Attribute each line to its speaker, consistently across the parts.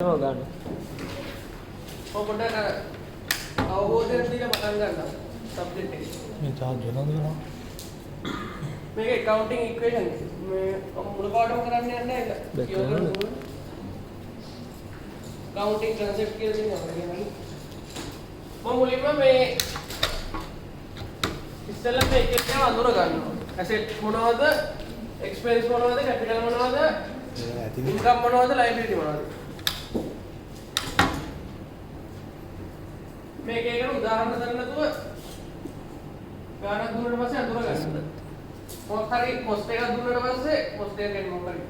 Speaker 1: ගන්න.
Speaker 2: ඔය පොඩ්ඩක් අවබෝධයෙන් දීලා පටන් ගන්න සබ්ජෙක්ට් එක.
Speaker 1: මේ charge වෙනවද නෝ?
Speaker 2: මේක accounting equation මේ මුල පාඩම කරන්න යන්නේ නැහැ. accounting concept කියලා දෙනවා. මම මුලින්ම මේ ඉස්සෙල්ලා මේක එක අඳුර ගන්නවා. asset මොනවද? expense මොනවද? capital මොනවද? income මොනවද? liability මොනවද? මේක එකන උදාහරණ දෙන්න නැතුව ගානක් දුන්නාට පස්සේ අඳුර ගන්න. මොකක් හරි cost එකක් දුන්නාට පස්සේ cost එක කියන්නේ මොකක්ද?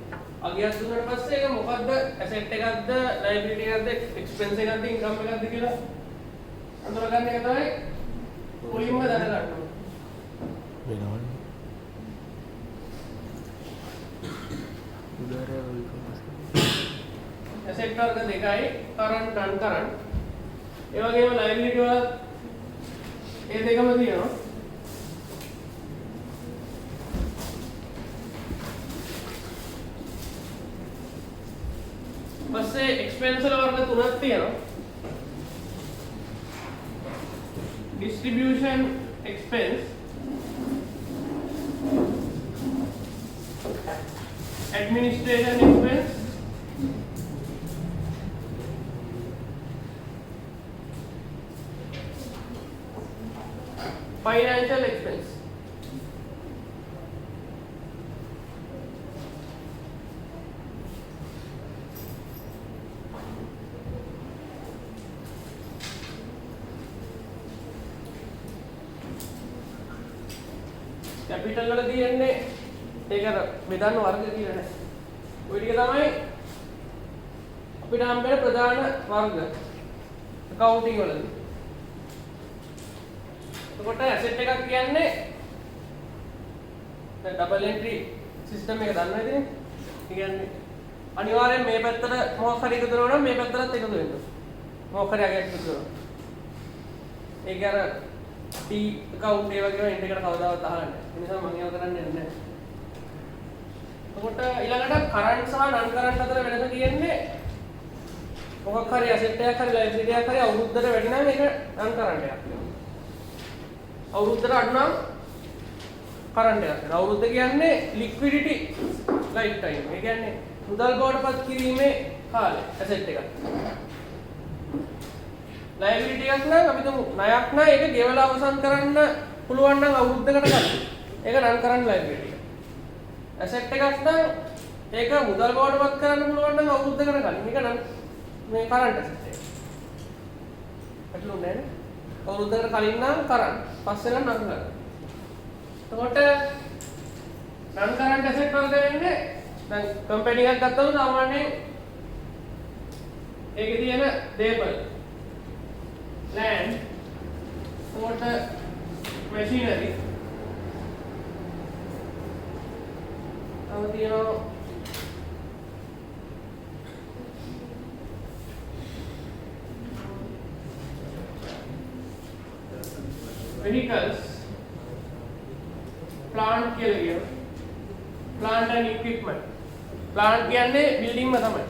Speaker 2: අගයක් දුන්නාට පස්සේ ඒක මොකද්ද? asset එකක්ද, liability එකක්ද, expense එකක්ද, income එකක්ද කියලා අඳුර ගන්න එක තමයි මුලින්ම දැනගන්න ඕනේ.
Speaker 1: වෙනවනේ. උදාහරණ
Speaker 2: asset වර්ග දෙකයි current non-current. ඒ වගේම liability වල ඒ දෙකම තියෙනවා. පස්සේ expense වල වර්ග තුනක් තියෙනවා. distribution expense, administration expense, financial expense. capital වල තියෙන්නේ ඒක අර බෙදන්න වර්ග කියලා නෑ. ওই ටික තමයි අපිට හම්බ වෙන ප්‍රධාන වර්ග accounting වලදී. එතකොට asset එකක් කියන්නේ දැන් double entry system එක දන්නවද ඉතින්? ඒ කියන්නේ අනිවාර්යෙන් මේ පැත්තට මොකක් හරි එකතු කරනවා නම් මේ පැත්තටත් එකතු වෙන්න ඕනේ. මොකක් හරි අගයක් එකතු කරනවා. ඒක අර T account ඒ වගේම end එකට කවදාවත් අහලා නැහැ. ඒ නිසා මම ඒව කරන්නේ නැහැ. එතකොට ඊළඟට current සහ non current අතර වෙනස තියෙන්නේ මොකක් හරි asset එකක් හරි liability එකක් හරි අවුරුද්දට වැඩි නම් ඒක non current එකක්. අවුරුද්දට අඩු නම් කරන්ට් එකක් වෙනවා. අවුරුද්ද කියන්නේ liquidity lifetime. ඒ කියන්නේ මුදල් බවට පත් කිරීමේ කාලය asset එකක්. liability එකක් නම් අපි තුමු ණයක් නම් ඒක ගෙවලා අවසන් කරන්න පුළුවන් නම් අවුරුද්දකට ගන්න. ඒක non current liability. asset එකක් නම් ඒක මුදල් බවට පත් කරන්න පුළුවන් නම් අවුරුද්දකට ගන්න. මේක නම් මේ current asset එක. අట్లుන්නේ නේ. අවුරුද්දකට කලින් නම් කරන්න. පස්සේ නම් non කරන්න. එතකොට non current asset වලට වෙන්නේ දැන් කම්පැනි එකක් ගත්තම සාමාන්‍යයෙන් ඒකේ තියෙන දේපල land, එතකොට machinery, තව තියෙනවා vehicles, plant කියලා කියනවා. plant and equipment. plant කියන්නේ building එක තමයි.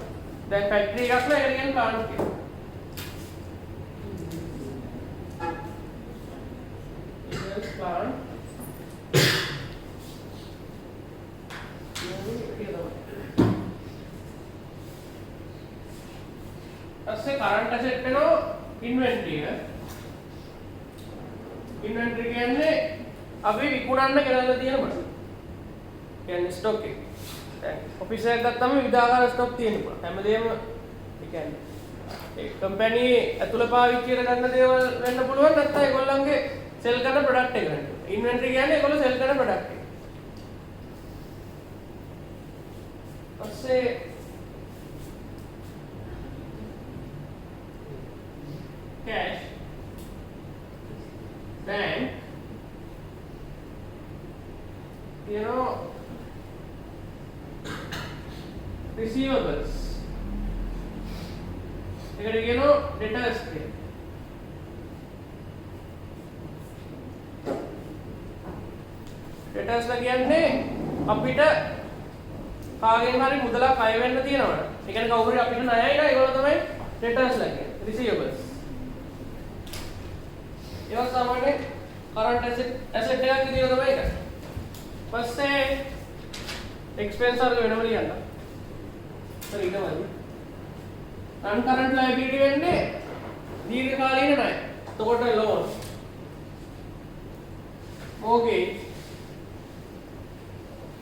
Speaker 2: දැන් factory එකක් නෑ ඒකට කියන්නේ plant කියලා. plant අස්සේ current asset වෙනවා inventory එක. inventory කියන්නේ අපි විකුණන්න ගෙනල්ලා තියෙන බඩු. කියන්නේ stock එක. දැන් ඔෆිස් එකක් ගත්තම විවිධාකාර stock තියෙනවා. හැමදේම ඒ කියන්නේ ඒ කම්පැනි ඇතුළ පාවිච්චි කරගන්න දේවල් වෙන්න පුළුවන් නැත්නම් ඒගොල්ලන්ගේ sell කරන product එක වෙන්න. inventory කියන්නේ ඒගොල්ලෝ sell කරන product එක. ඊපස්සේ cash, bank, you know, receivables. ඒකට කියනවා debtors කියලා. debtors ලා කියන්නේ අපිට කාගෙන් හරි මුදලක් අය වෙන්න තියෙනවනේ ඒ කියන්නේ කවුරු හරි අපිට ණයයි නා ඒගොල්ලෝ තමයි debtorsලා කියන්නේ receivables. ඒවා සාමාන්‍ය current asset එකක් විදිහට තමයි ඒක. පස්සේ expense වර්ග වෙනම ලියන්න. හරි ඊටමයි. non-current liability වෙන්නේ දීර්ඝකාලීන ණය. එතකොට loan, mortgage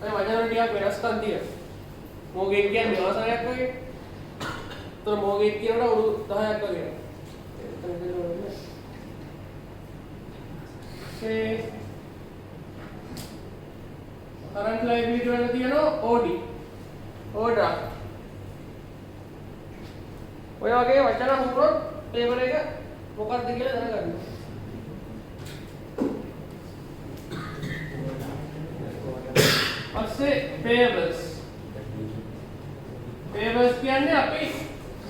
Speaker 2: අය වචන ටිකක් වෙනස්කම් තියෙනවා. mortgage කියන්නේ වසරයක් වගේ. ඒතර mortgage කියනකොට අවුරුදු 10ක් වගේ. current liability වල තියෙනවා OD, overdraft. ඔය වගේ වචන හුරුනොත් පේපර් එක මොකක්ද කියලා දැනගන්න. පස්සේ payables. payables කියන්නේ අපි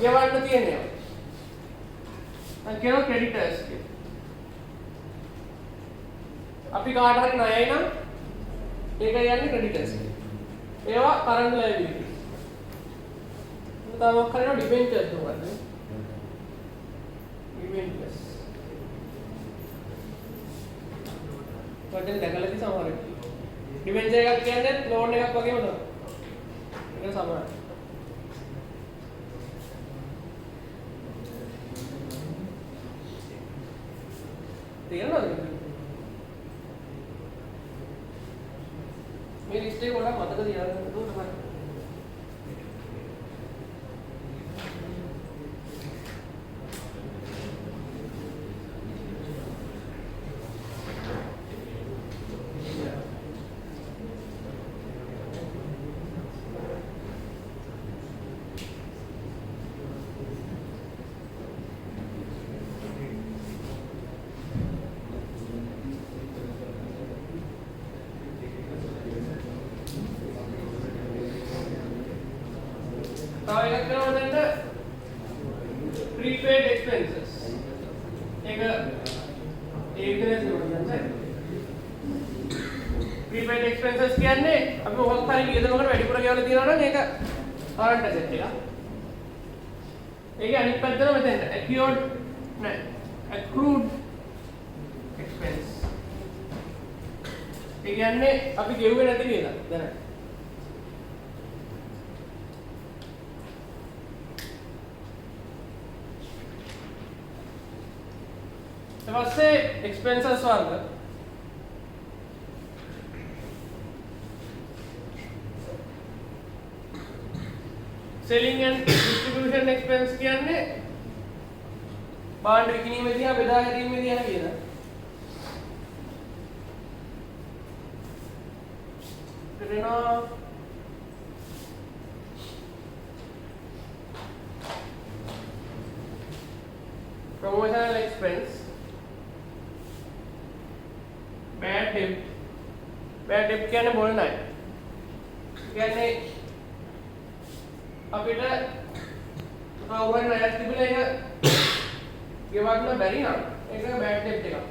Speaker 2: ගෙවන්න තියෙන ඒවා. අර කියනවා creditors කියලා. අපි කාට හරි ණයයි නම් ඒක කියන්නේ creditors. ඒවා current liability. තවක් කරනවා debentures උගන්න. debentures. වචන දැකලාදී සමහරවිට. debenture එකක් කියන්නේ loan එකක් වගේම තමයි. ඒක සමානයි. තේරෙනවද? මේ ලිස්ට් එක පොඩ්ඩක් මතක තියාගන්න ඕනේ. prepaid expenses. prepaid expenses කියන්නේ අපි මොකක් හරි වියදමකට වැඩිපුර ගෙවලා තියනවා නම් ඒක current asset එක. ඒකේ අනිත් පැත්තට මෙතෙන්ට accrued expense. ඒ කියන්නේ අපි ගෙවුවේ නැති වියදම් දැන්. ඊපස්සේ expenses වර්ග selling and distribution expense කියන්නේ භාණ්ඩ විකිණීමේදී හා බෙදා හැරීමේදී යන වියදම්. කරනවා promotional expense, bad debt. bad debt කියන්නේ බොල් ණය. කියන්නේ අපිට කවුරුන් ණයක් තිබිලා ඒක ගෙවන්න බැරි නම් ඒක bad debt එකක්.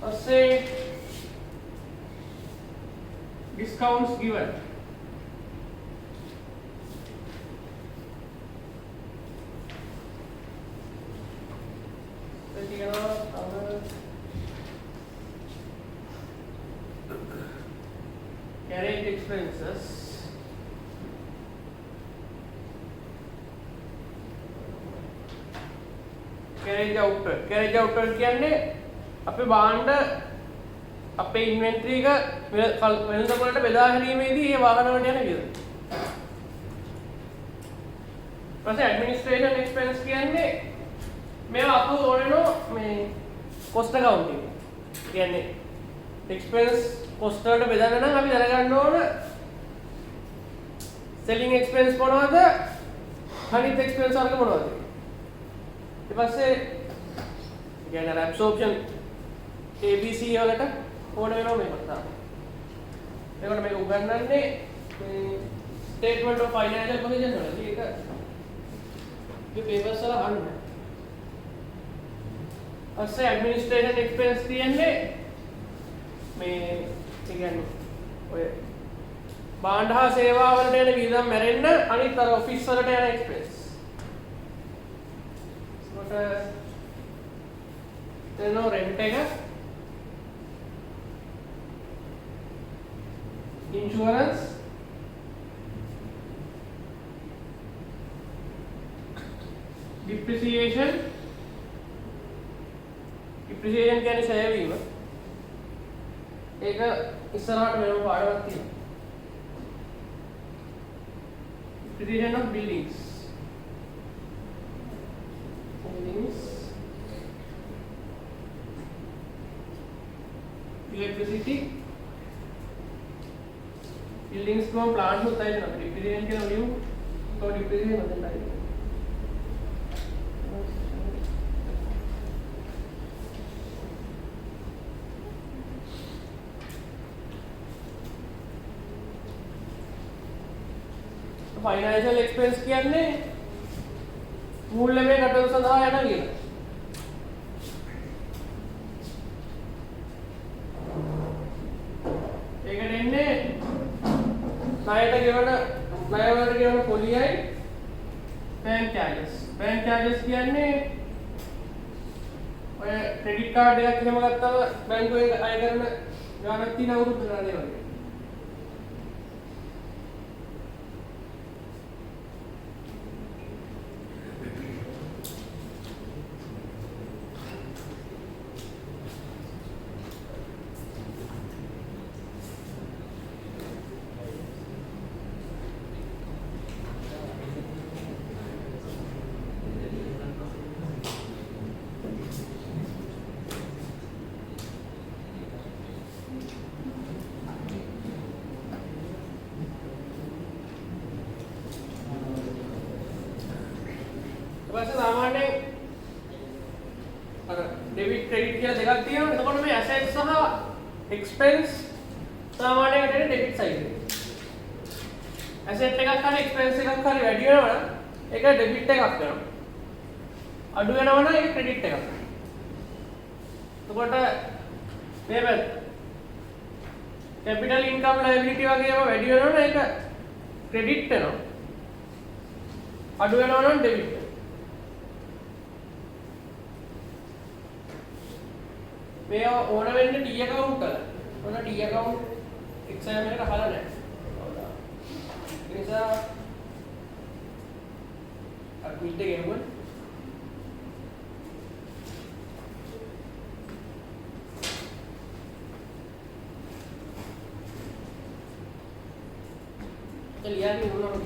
Speaker 2: ඊපස්සේ discounts given. Carriage expenses. Carriage outer. Carriage outer කියන්නේ අපේ භාණ්ඩ අපේ ඉන්වෙන්ටරි එක වෙළඳ පොළට බෙදා හැරීමේදී මේ වාහන වලට යන වියදම. ඊපස්සේ ඇඩ්මිනිස්ට්‍රේෂන් එක්ස්පෙන්ස් කියන්නේ මේවා අපු ඕනේනෝ මේ cost accounting. කියන්නේ expense cost වලට බෙදන්න නම් අපි දැනගන්න ඕන selling expense මොනවද? අනිත් expense වර්ග මොනවද? ඊට පස්සේ කියන්නේ absorption ABC වලට ඕන වෙනවා මේකට තමයි. ඒකට මේක උගන්වන්නේ මේ statement of financial position වලදී ඒක මේ papers වල අහන්න. අස්සේ administration expense කියන්නේ මේ කියන්නේ ඔය භාණ්ඩ හා සේවා වලට යන වියදම් මැරෙන්න අනිත් අර ඔෆිස් වලට යන එක්ස්පෙන්ස්. ඒකට එතන රෙන්ට් එක, ඉන්ෂුරන්ස්, depreciation කියන්නේ ඡය වීම. ඒක ඉස්සරහට වෙනම පාඩමක් තියෙනවා. Depreciation of buildings. Electricity. Buildings को प्लांट होता है ना, depreciation के लिए तो depreciation होता है. फाइनेंशियल एक्सपेंस කියන්නේ මූල්‍යමය කටයුතු සඳහා යන වියදම. ඒකට එන්නේ ණයට ගෙවන පොලියයි බැංක් චාර්ජස්. බැංක් චාර්ජස් කියන්නේ ඔය ක්‍රෙඩිට් කාඩ් එකක් එහෙම ගත්තම බැංකුවේ අය කරන ගාණක් තියෙන අවුරුද්දකට වගේ. सामान्य डेबिट क्रेडिट කියලා දෙකක් තියෙනවා. එතකොට මේ asset සහ expense සාමාන්‍යයෙන් डेबिट side එකේ. asset එකක් හරි expense එකක් හරි වැඩි වෙනවා නම් ඒක debit එකක් වෙනවා. අඩු වෙනවා නම් ඒක credit එකක්. එතකොට මේ පැත්ත capital income liability වගේ ඒවා වැඩි වෙනවා නම් ඒක credit වෙනවා. අඩු වෙනවා නම් debit. මේ ඕන වෙන්නේ T account වල. ඕන T account exam එකට අහලා නැහැ. ඒ නිසා අඩ්මිට් එක එමුන්. එලියන්නේ මොනවද?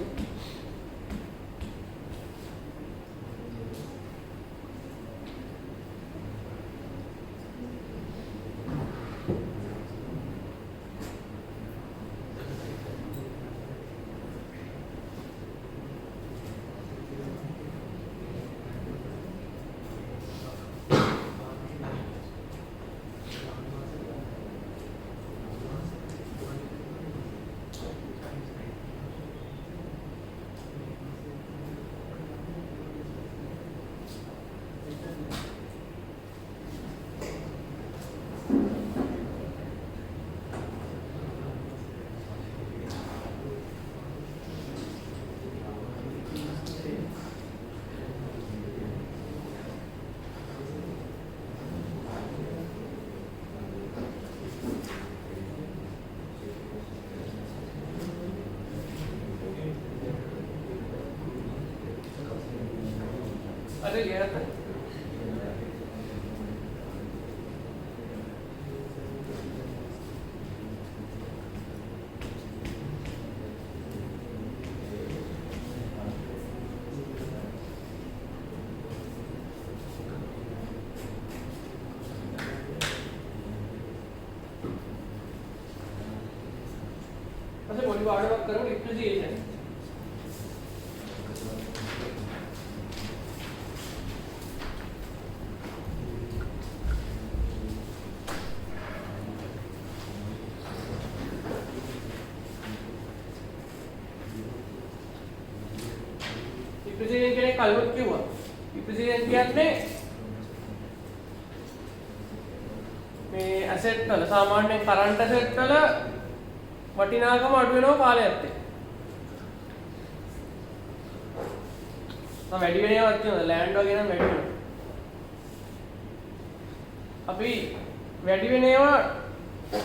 Speaker 2: अरे यार अच्छा बोली बात करो डिप्रिसिएशन डिप्रिसिएशन के कलवट क्यों हुआ डिप्रिसिएशन කියන්නේ මේ asset වල සාමාන්‍ය current asset වල වටිනාකම අඩු වෙනවා කාලයත් එක්ක. වැඩි වෙන ඒවාත් තියෙනවා. ලෑන්ඩ් වගේ නම් වැඩි වෙනවා. අපි වැඩි වෙන ඒවා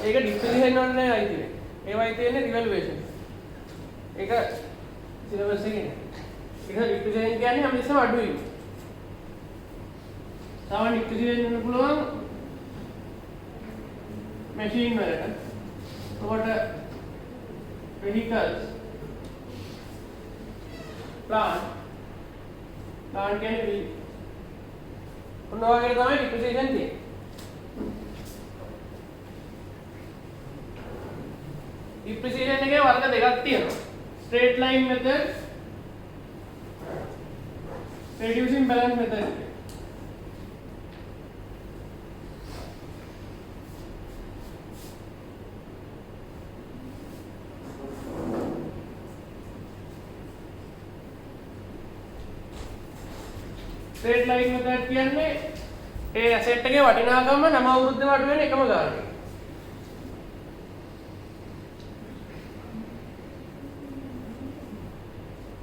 Speaker 2: ඒක ඩිප්‍රිසියේෂන් වලට නෑ අයිති වෙන්නේ. ඒවයි තියෙන්නේ රිවැලුවේෂන්. ඒක සිලබස් එකේ නෑ. ඒක ඩිප්‍රිසියේෂන් කියන්නේ හැමතිස්සෙම අඩුයි. තව ඩිප්‍රිසියේෂන් වෙන්න පුළුවන් මැෂින් වලට. ඔකට vehicles plant කියන්නේ ඔන්න ඔයගේ තමයි ඩිප්‍රිසියේෂන් තියෙන්නේ. ඩිප්‍රිසියේෂන් එකේ වර්ග දෙකක් තියෙනවා. Straight line method, reducing balance method. Straight line method කියන්නේ ඒ ඇසෙට් එකේ වටිනාකම හැම අවුරුද්දම අඩු වෙන එකම ගානක්.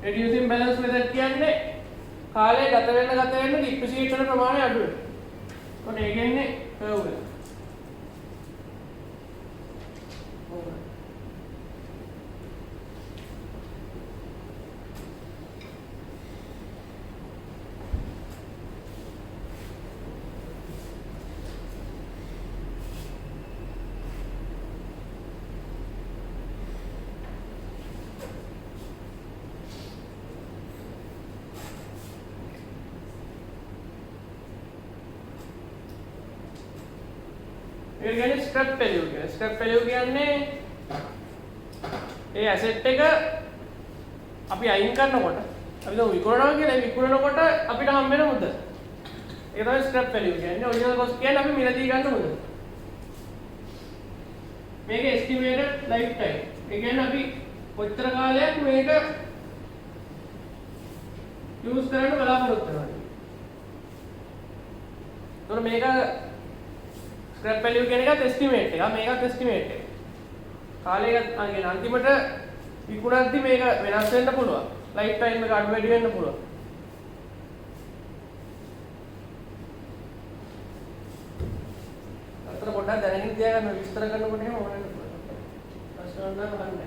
Speaker 2: reducing balance method කියන්නේ කාලය ගත වෙන්න ඩිප්‍රිසියේෂන් ප්‍රමාණය අඩු වෙනවා. ඔන්න ඒ කියන්නේ කර්ව් එක. ඒක කියන්නේ ස්ක්‍රැප් වැලියු කියන්නේ. ස්ක්‍රැප් වැලියු කියන්නේ ඒ ඇසෙට් එක අපි අයින් කරනකොට අපි දැන් විකුණනවා කියලා විකුණනකොට අපිට හම්බ වෙන මුදල. ඒක තමයි ස්ක්‍රැප් වැලියු කියන්නේ. ඔරිජිනල් කොස්ට් කියන්නේ අපි මිලදී ගන්න මුදල. මේක එස්ටිමේටඩ් ලයිෆ් ටයිම්. ඒ කියන්නේ අපි කොච්චර කාලයක් මේක යූස් කරන්න බලාපොරොත්තු වෙනවද? එතකොට මේක ස්ක්‍රැප් වැලියු කියන එකත් එස්ටිමේට් එක. මේකත් එස්ටිමේට් එක. කාලයකට අගෙන අන්තිමට විකුණද්දි මේක වෙනස් වෙන්න පුළුවන්. ලයිෆ් ටයිම් එක අඩු වැඩි වෙන්න පුළුවන්. අතන පොඩ්ඩක් දැනගෙන තියාගන්න විස්තර කරනකොට එහෙම ඕන වෙන්න පුළුවන්. ප්‍රශ්න නම් අහන්න.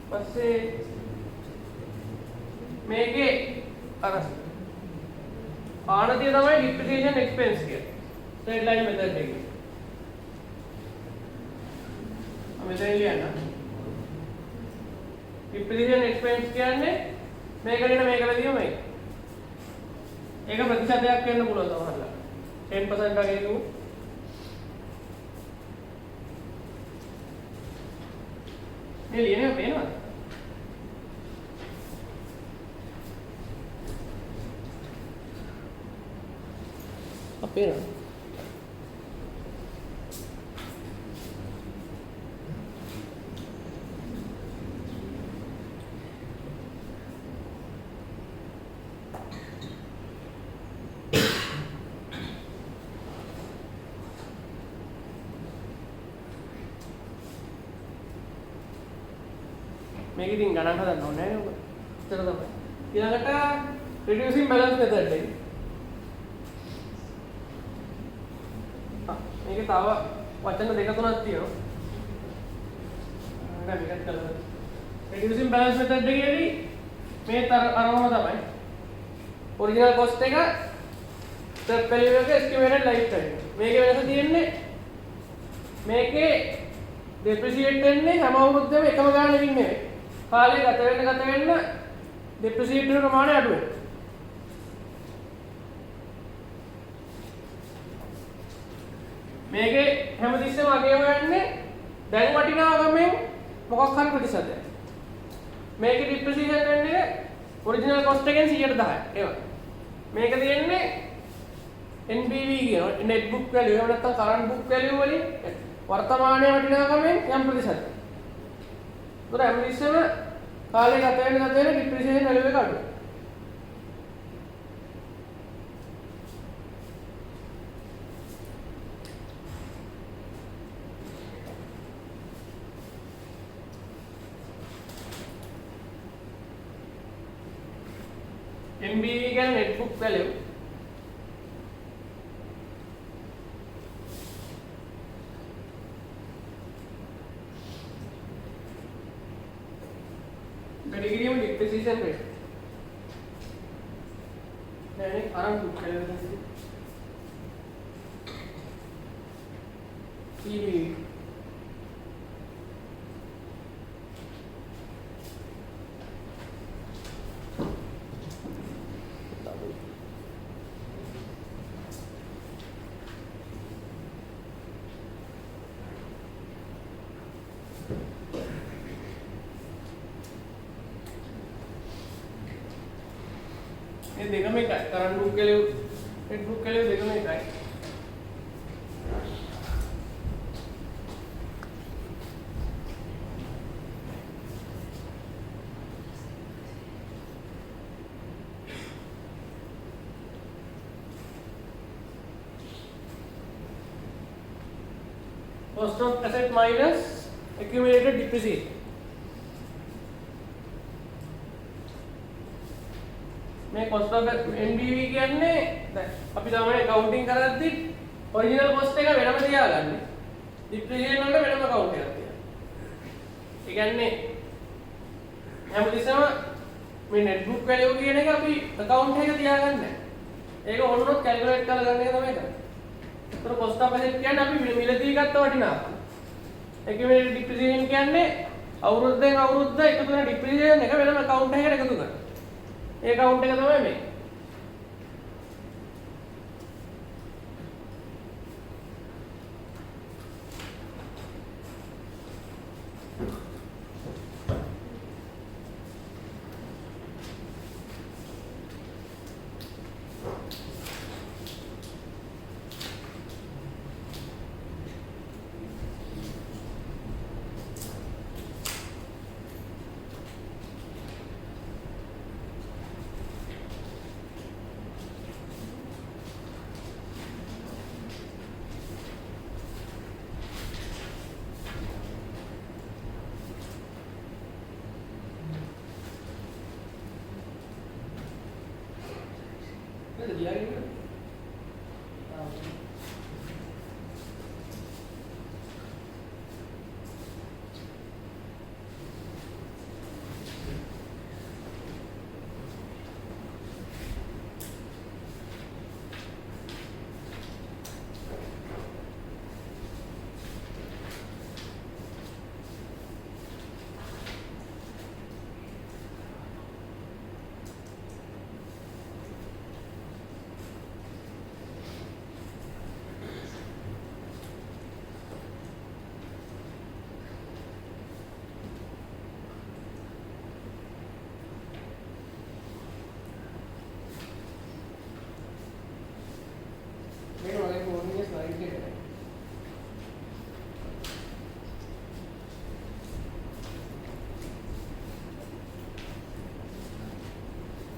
Speaker 2: පස්සේ මේකේ අර ආනතිය තමයි ඩිප්‍රිසියේෂන් එක්ස්පෙන්ස් කියන්නේ. ස්ට්‍රේට් ලයින් මෙතඩ් එකේ. මෙතන ලියන්න. ඩිප්‍රිසියේෂන් එක්ස්පෙන්ස් කියන්නේ මේකගෙන මේකලදීම මේක. ඒක ප්‍රතිශතයක් වෙන්න පුළුවන් සමහරවිට. 10% වගේ කිව්වොත්. මේ ලියන්නේ පේනවද? අපේ මේක ඉතින් ගණන් හදන්න ඕනේ නෑ නේද? එතන තමයි. ඊළඟට reducing balance method එක. මේකේ තව වචන දෙක තුනක් තියෙනවා. මේකත් කළා. reducing balance method එකේදී මේ අරමුණ තමයි. original cost එක step value එක estimated life time. මේකේ වෙනස තියෙන්නේ මේකේ depreciate වෙන්නේ හැම අවුරුද්දෙම එකම ගානකින් නෙවෙයි. කාලය ගත වෙන්න depreciate වෙන ප්‍රමාණය අඩු වෙනවා. මේකේ හැමතිස්සෙම අගේ හොයන්නේ දැන් වටිනාකමෙන් මොකක් හරි ප්‍රතිශතයක්. මේකේ ඩිප්‍රිසියේෂන් වෙන්නේ ඔරිජිනල් කොස්ට් එකෙන් 10%. ඒවා. මේක තියෙන්නේ NBV කියන net book value එහෙම නැත්නම් current book value වලින් වර්තමානයේ වටිනාකමෙන් යම් ප්‍රතිශතයක්. ඒතර හැමතිස්සෙම කාලය ගත වෙන ඩිප්‍රිසියේෂන් value එක අඩුයි. MBV කියන්නේ net book value. වැඩි කිරීම depreciation rate. දැන් අරන් book value එක EBV. ये देखो मैं क्या करंट बुक के लिए नेट बुक के लिए देखो मैं क्या cost of asset minus accumulated depreciation. මේ cost of NBV කියන්නේ දැන් අපි තමයි accounting කරද්දි original cost එක වෙනම තියාගන්නේ. depreciation වලට වෙනම account එකක් තියනවා. ඒ කියන්නේ හැමතිස්සෙම මේ net book value කියන එක අපි account එකක තියාගන්නේ නැහැ. ඒක ඕනොත් calculate කරලා ගන්න එක තමයි කරන්නේ. ඒතර cost of asset කියන්නේ අපි මිලදී ගත්ත වටිනාකම. accumulated depreciation කියන්නේ අවුරුද්දෙන් අවුරුද්ද එකතු වෙන depreciation එක වෙනම account එකකට එකතු කරනවා. ඒ account එක තමයි මේ.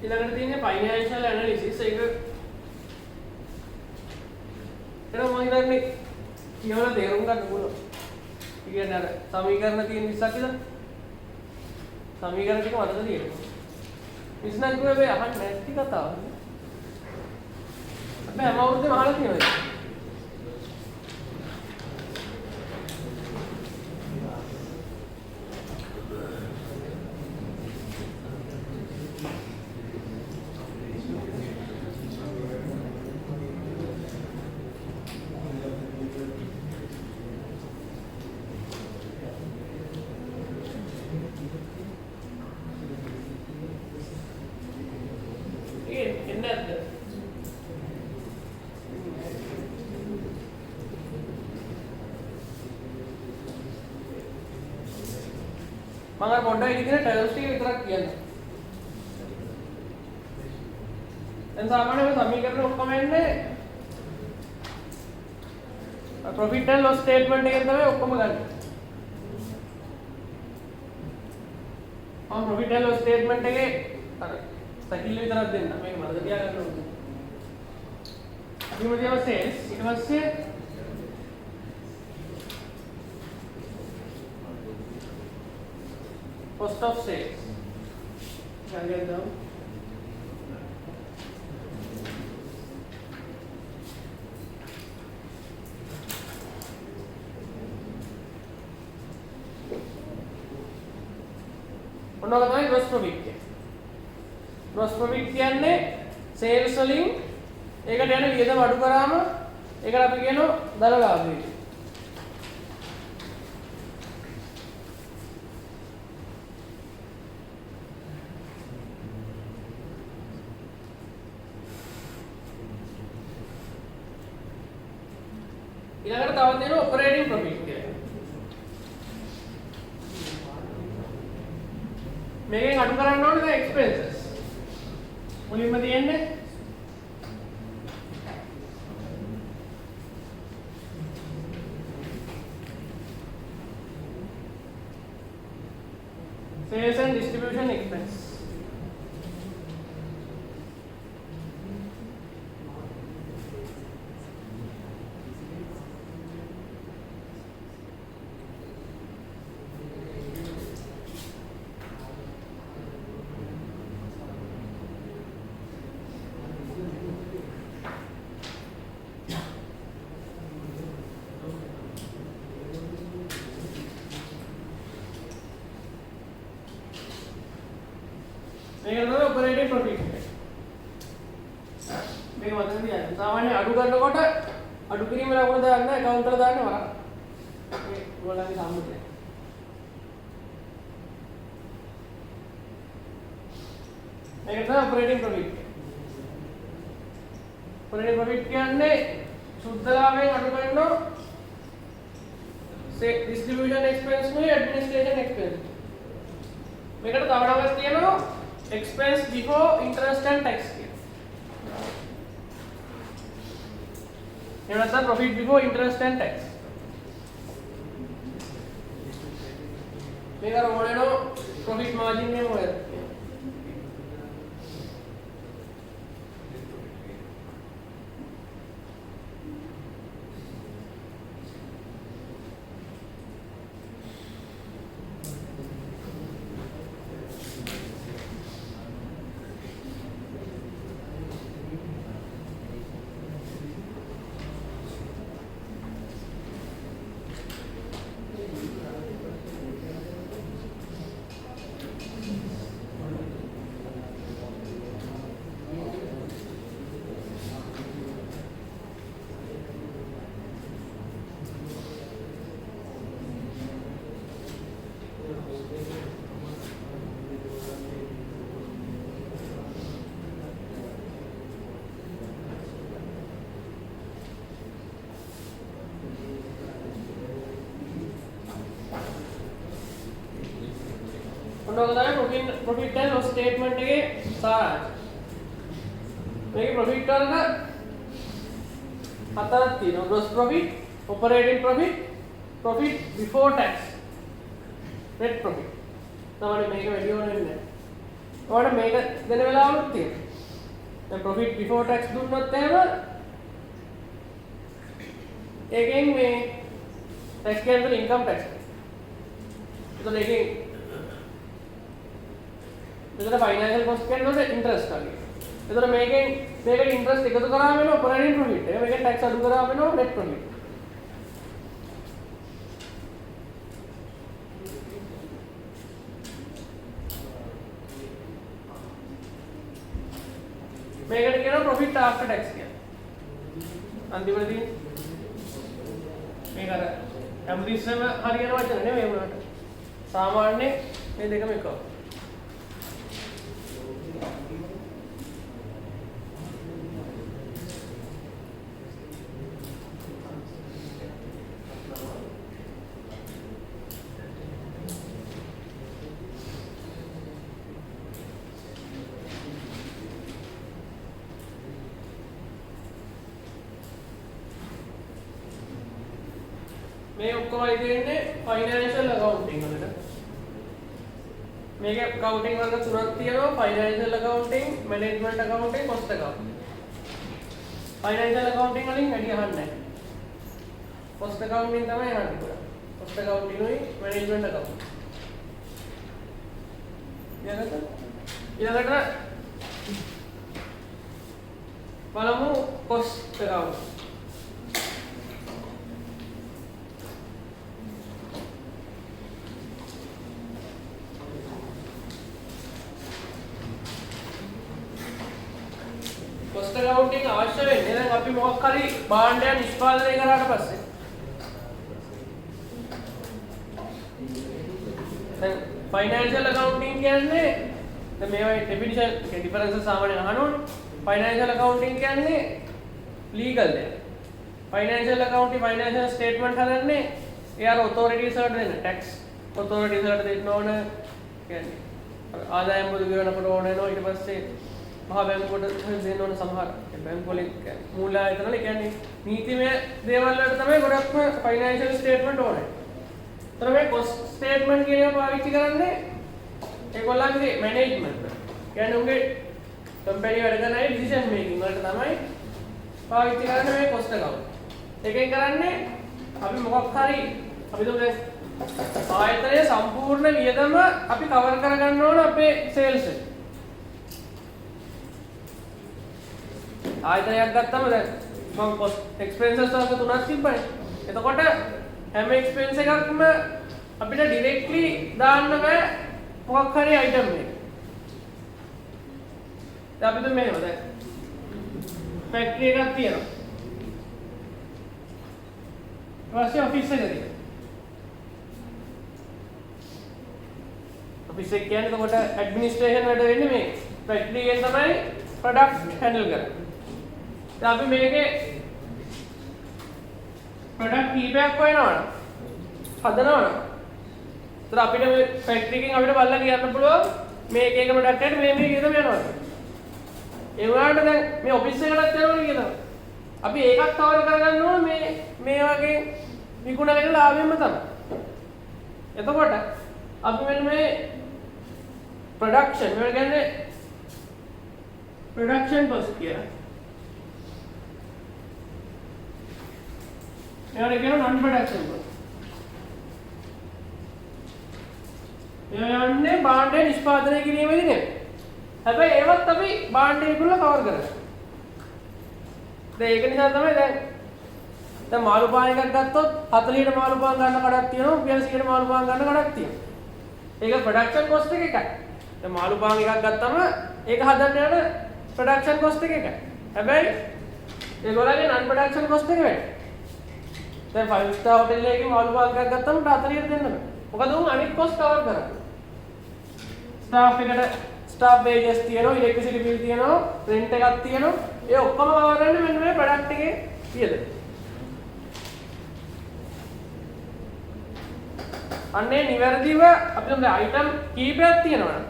Speaker 2: ඊළඟට තියෙන්නේ ෆයිනෑන්ෂල් ඇනලිසිස් එක. ඒක මම හිතන්නේ කියවලා තේරුම් ගන්න පුළුවන්. ඒ කියන්නේ අර සමීකරණ තියෙන 20ක් විතර. සමීකරණ ටික මතක තියෙනවා. ඉස්නම් කිව්වේ මේ අහන්න නැති කතාව. අපි හැම අවුරුද්දේම අහලා තියෙනවා. මම අර පොඩ්ඩක් ඉතින් ටර්ම්ස් ටික විතරක් කියන්න. දැන් සාමාන්‍යයෙන් සමීකරණ ඔක්කොම එන්නේ ප්‍රොෆිට් ඇන්ඩ් ලොස් ස්ටේට්මන්ට් එකෙන් තමයි ඔක්කොම ගන්න. මම ප්‍රොෆිට් ඇන්ඩ් ලොස් ස්ටේට්මන්ට් එකේ අර සැකිල්ල විතරක් දෙන්න. මේක මතක තියාගන්න ඕනේ. අපි මොකද සේල්ස් ඊට පස්සේ cost of sales. Can I get down? ඔන්න ඔක තමයි gross profit කියන්නේ. gross profit කියන්නේ sales වලින් ඒකට යන වියදම අඩු කරාම ඒකට අපි කියනවා දල ලාභය කියලා. ඊළඟට තව දෙනවා operating profit කියලා. මේකෙන් අඩු කරන්න ඕනේ දැන් expenses. මුලින්ම තියෙන්නේ sales and distribution expense. මේක තමයි operating profit එක. මේක මතක තියාගන්න. සාමාන්‍ය අඩු කරනකොට අඩු කිරීම ලකුණ දාන්න account වල දාන්න වරක්. මේ ඔයාලගේ සම්මුතිය. මේක තමයි operating profit එක. operating profit කියන්නේ සුද්ධ ලාභයෙන් අඩු කරනවා distribution expense නුයි administration expense. මේකට තව නමක් තියෙනවා expense before interest and tax කියලා. එහෙම නැත්නම් profit before interest and tax. මේක අර මොනේනෝ profit margin එක මොකද? ඔන්න තමයි profit and loss statement එකේ සාරාංශය. මේකේ profit වලට හතරක් තියෙනවා. gross profit, operating profit, profit before tax, net profit. තමයි මේක වැඩි ඕන වෙන්නේ. ඔයාලට මේක දෙන වෙලාවලුත් තියෙනවා. දැන් profit before tax දුන්නොත් එහෙම ඒකෙන් මේ tax කියන්නේ income tax. එතකොට ඒකෙන් එතකොට financial cost කියන්නේ interest වගේ. එතකොට මේකෙන් interest එකතු කරාම වෙන operating profit එක. මේකෙන් tax අඩු කරාම වෙන net profit. මේකට කියනවා profit after tax කියලා. අන්තිමටදී මේක අර හැමතිස්සෙම හරියන වචන නෙමෙයි වුණාට. සාමාන්‍ය මේ දෙකම එකයි. මේ ඔක්කොමයි තියෙන්නේ ෆයිනෑන්ෂල් accounting වලට. මේකේ accounting වර්ග තුනක් තියෙනවා. Financial accounting, management accounting, cost accounting. Financial accounting වලින් වැඩි අහන්නේ නැහැ. cost accounting තමයි අහන්නේ පුරා. cost accounting උයි management accounting. ඊළඟට බලමු cost accounting. cost accounting අවශ්‍ය වෙන්නේ දැන් අපි මොකක් හරි භාණ්ඩයක් නිෂ්පාදනය කරාට පස්සේ දැන් financial accounting කියන්නේ දැන් මේවා definition එක difference සාමාන්‍යයෙන් අහනවනේ financial accounting කියන්නේ legal දෙයක් financial accounting financial statement හදන්නේ ඒ අර authorities වලට දෙන්න tax authorities වලට දෙන්න ඕන කියන්නේ ආදායම් බදු ගෙවනකොට ඕන වෙනවා ඊට පස්සේ මහා බැංකුවට දෙන්න ඕන සමහර බැංකු වලින් මූල්‍ය ආයතන වල කියන්නේ නීතිමය දේවල් වලට තමයි ගොඩක්ම financial statement ඕනේ. ඒතර මේ cost statement කියන එක පාවිච්චි කරන්නේ ඒගොල්ලන්ගේ management. කියන්නේ උන්ගේ company වැඩ කරන අය decision making වලට තමයි පාවිච්චි කරන්නේ මේ cost account. ඒකෙන් කරන්නේ අපි මොකක් හරි අපි දුන්නේ ආයතනයේ සම්පූර්ණ වියදම අපි කවර් කරගන්න ඕන අපේ සේල්ස් එක. ආයතනයක් ගත්තම දැන් මම cost expenses වලට තුනක් තිබ්බනේ. එතකොට හැම expense එකක්ම අපිට directly දාන්න බෑ මොකක් හරි item එක. දැන් අපි මෙහෙම දැන් factory එකක් තියෙනවා. ඊපස්සේ office එක තියෙනවා. office එක කියන්නේ එතකොට administration වැඩ වෙන්නේ මේ factory එකෙන් තමයි product handle කරන්නේ. දැන් අපි මේකේ product කීපයක් හොයනවනේ. හදනවනේ. ඒතර අපිට මේ factory එකෙන් අපිට බලලා කියන්න පුළුවන් මේක එක product එකට මේ වියදම යනවා. ඒ වුණාට දැන් මේ office එකකට යනවනේ කියනවා. අපි ඒකත් කවර කරගන්න ඕන මේ වගේ විකුණන ලාභයෙන්ම තමයි. එතකොට අපි මෙන්න මේ production මේ කියන්නේ production cost කියලා. ඒකට කියන non production cost. යන්නේ භාණ්ඩය නිෂ්පාදනය කිරීමේදී නෙවෙයි. හැබැයි ඒවත් අපි භාණ්ඩය විකුණලා කවර් කරගන්නවා. දැන් ඒක නිසා තමයි දැන් මාළු පාන් එකක් ගත්තොත් 40ට මාළු පාන් ගන්න කඩක් තියෙනවා 100ට මාළු පාන් ගන්න කඩක් තියෙනවා. ඒක ප්‍රොඩක්ෂන් කොස්ට් එක එකයි. දැන් මාළු පාන් එකක් ගත්තම ඒක හදන්න යන ප්‍රොඩක්ෂන් කොස්ට් එක එකයි. හැබැයි ඒගොල්ලන්ගේ non production cost එක වැඩි. දැන් 5 star hotel එකේ මාළු පාන් එකක් ගත්තම 40ට දෙන්න බෑ. මොකද උන් අනිත් cost cover කරන්නේ. staff එකට staff wages තියෙනවා, electricity bill තියෙනවා, rent එකක් තියෙනවා. ඒ ඔක්කොම cover කරන්නේ මෙන්න මේ product එකේ වියදම. අන්නේ නිවැරදිව අපි මේ item කීපයක් තියෙනවා.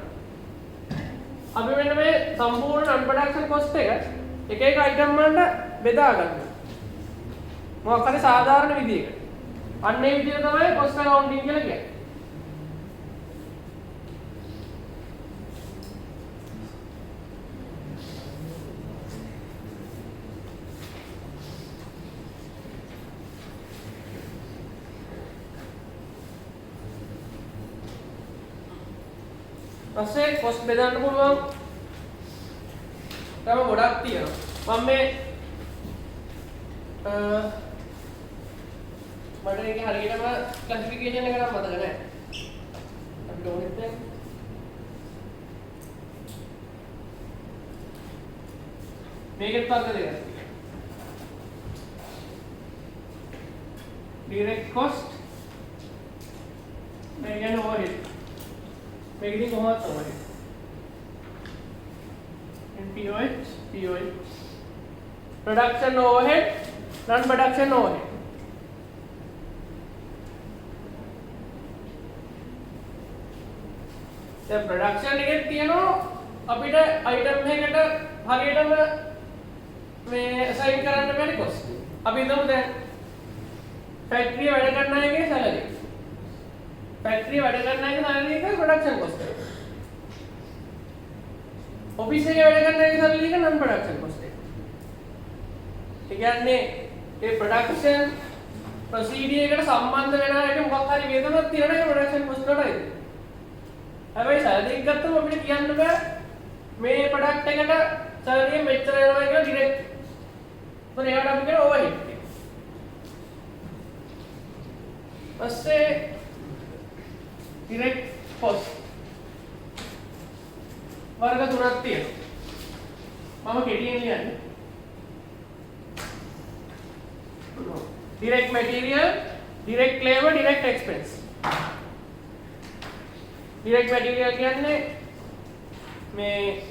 Speaker 2: අපි මෙන්න මේ සම්පූර්ණ non production cost එක එක එක item වලට බෙදා ගන්නවා. මොකක් හරි සාධාරණ විදිහකට. අන්නේ විදිහ තමයි cost accounting කියලා කියන්නේ. පස්සේ cost බෙදන්න පුළුවන් තව ගොඩක් තියෙනවා. මම මේ මට ඒක හරියටම ක්ලාසිෆිකේෂන් එක නම් මතක නැහැ. අපිට ඕනෙත් නැහැ. මේකෙත් වර්ග දෙකක් තියෙනවා. direct cost මේ කියන්නේ overhead. මේක ඉතින් කොහොමද තමයි? POH production overhead non production overhead. දැන් production එකේ තියෙනවා අපිට item එකකට හරියටම මේ assign කරන්න බැරි cost. අපි හිතමු දැන් factory වැඩ කරන අයගේ salary. factory වැඩ කරන අයගේ salary එක production cost එක. office එකේ වැඩ කරන අයගේ salary එක non production cost එක. ඒ කියන්නේ ඒ production procedure එකට සම්බන්ධ වෙන අයට මොකක් හරි වේදනක් තියෙනවා ඒක production cost වලට අයිති. හැබැයි salary එක ගත්තම අපිට කියන්න බෑ මේ product එකට salary මෙච්චර එනවා කියලා direct. මොකද ඒකට අපි කියන overhead. පස්සේ direct cost වර්ග තුනක් තියෙනවා. මම කෙටියෙන් ලියන්නේ. direct material, direct labor, direct expense. direct material කියන්නේ මේ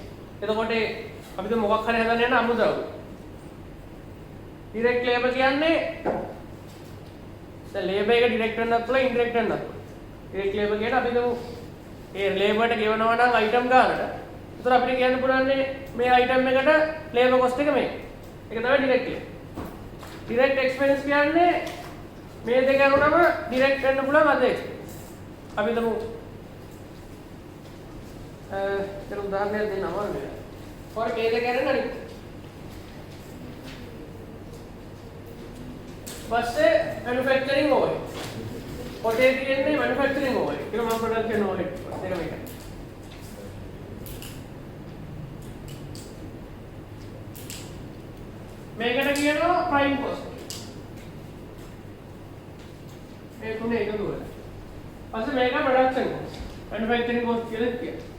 Speaker 2: එතකොට අපිට මොකක් හරි හදන්න යන අමුද්‍රව්‍ය. direct labor කියන්නේ දැන් labor එක direct වෙන්නත් පුළුවන් indirect වෙන්නත් පුළුවන්. direct labor කියන්නේ අපි දුමු ඒ labor එකට ගෙවනවා නම් item ගන්නට. ඒතර අපිට කියන්න පුළුවන් මේ item එකට labor cost එක මේක. ඒක තමයි direct labor. direct expense කියන්නේ මේ දෙක අනුනම direct වෙන්න පුළුවන් other expense. අපි දුමු ඒක උදාහරණයක් දෙන්න අමාරුයි. और මේ දෙක අරගෙන අනිත්. පස්සේ manufacturing overhead. පොතේ තියෙන්නේ manufacturing overhead. ඒක මම production overhead. ඒක මේක. මේකට කියනවා prime cost. මේ තුනේ එකතු වෙලා. පස්සේ මේක production cost. manufacturing cost කියලා කියනවා.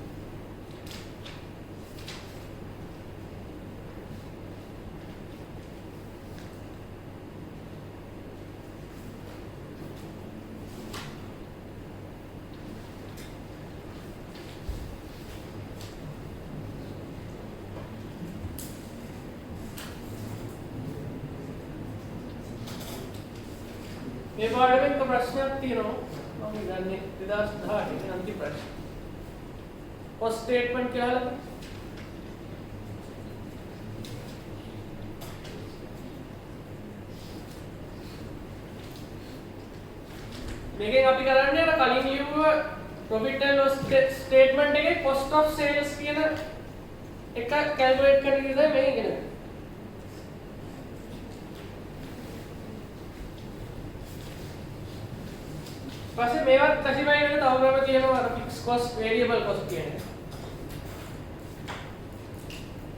Speaker 2: මේ පාඩමෙන් එක ප්‍රශ්නයක් තියෙනවා මම හිතන්නේ 2018 අන්තිම ප්‍රශ්න. cost statement කියලා මේකෙන් අපි කරන්නේ අර කලින් ලියුව profit and loss statement එකේ cost of sales කියන එක calculate කරන විදිහ මේක ඉගෙන ගන්න. පස්සේ මේවත් ස්පෙસિෆයි වෙන තව ක්‍රම තියෙනවා අර fixed cost variable cost කියන්නේ.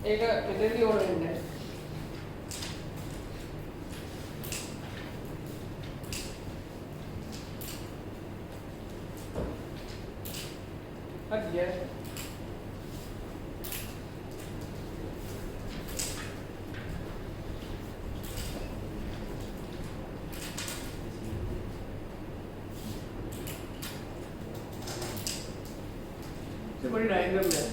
Speaker 2: ඒක මෙතනදී ඕන වෙන්නේ නැහැ. හරිය. बड़ी डायग्राम है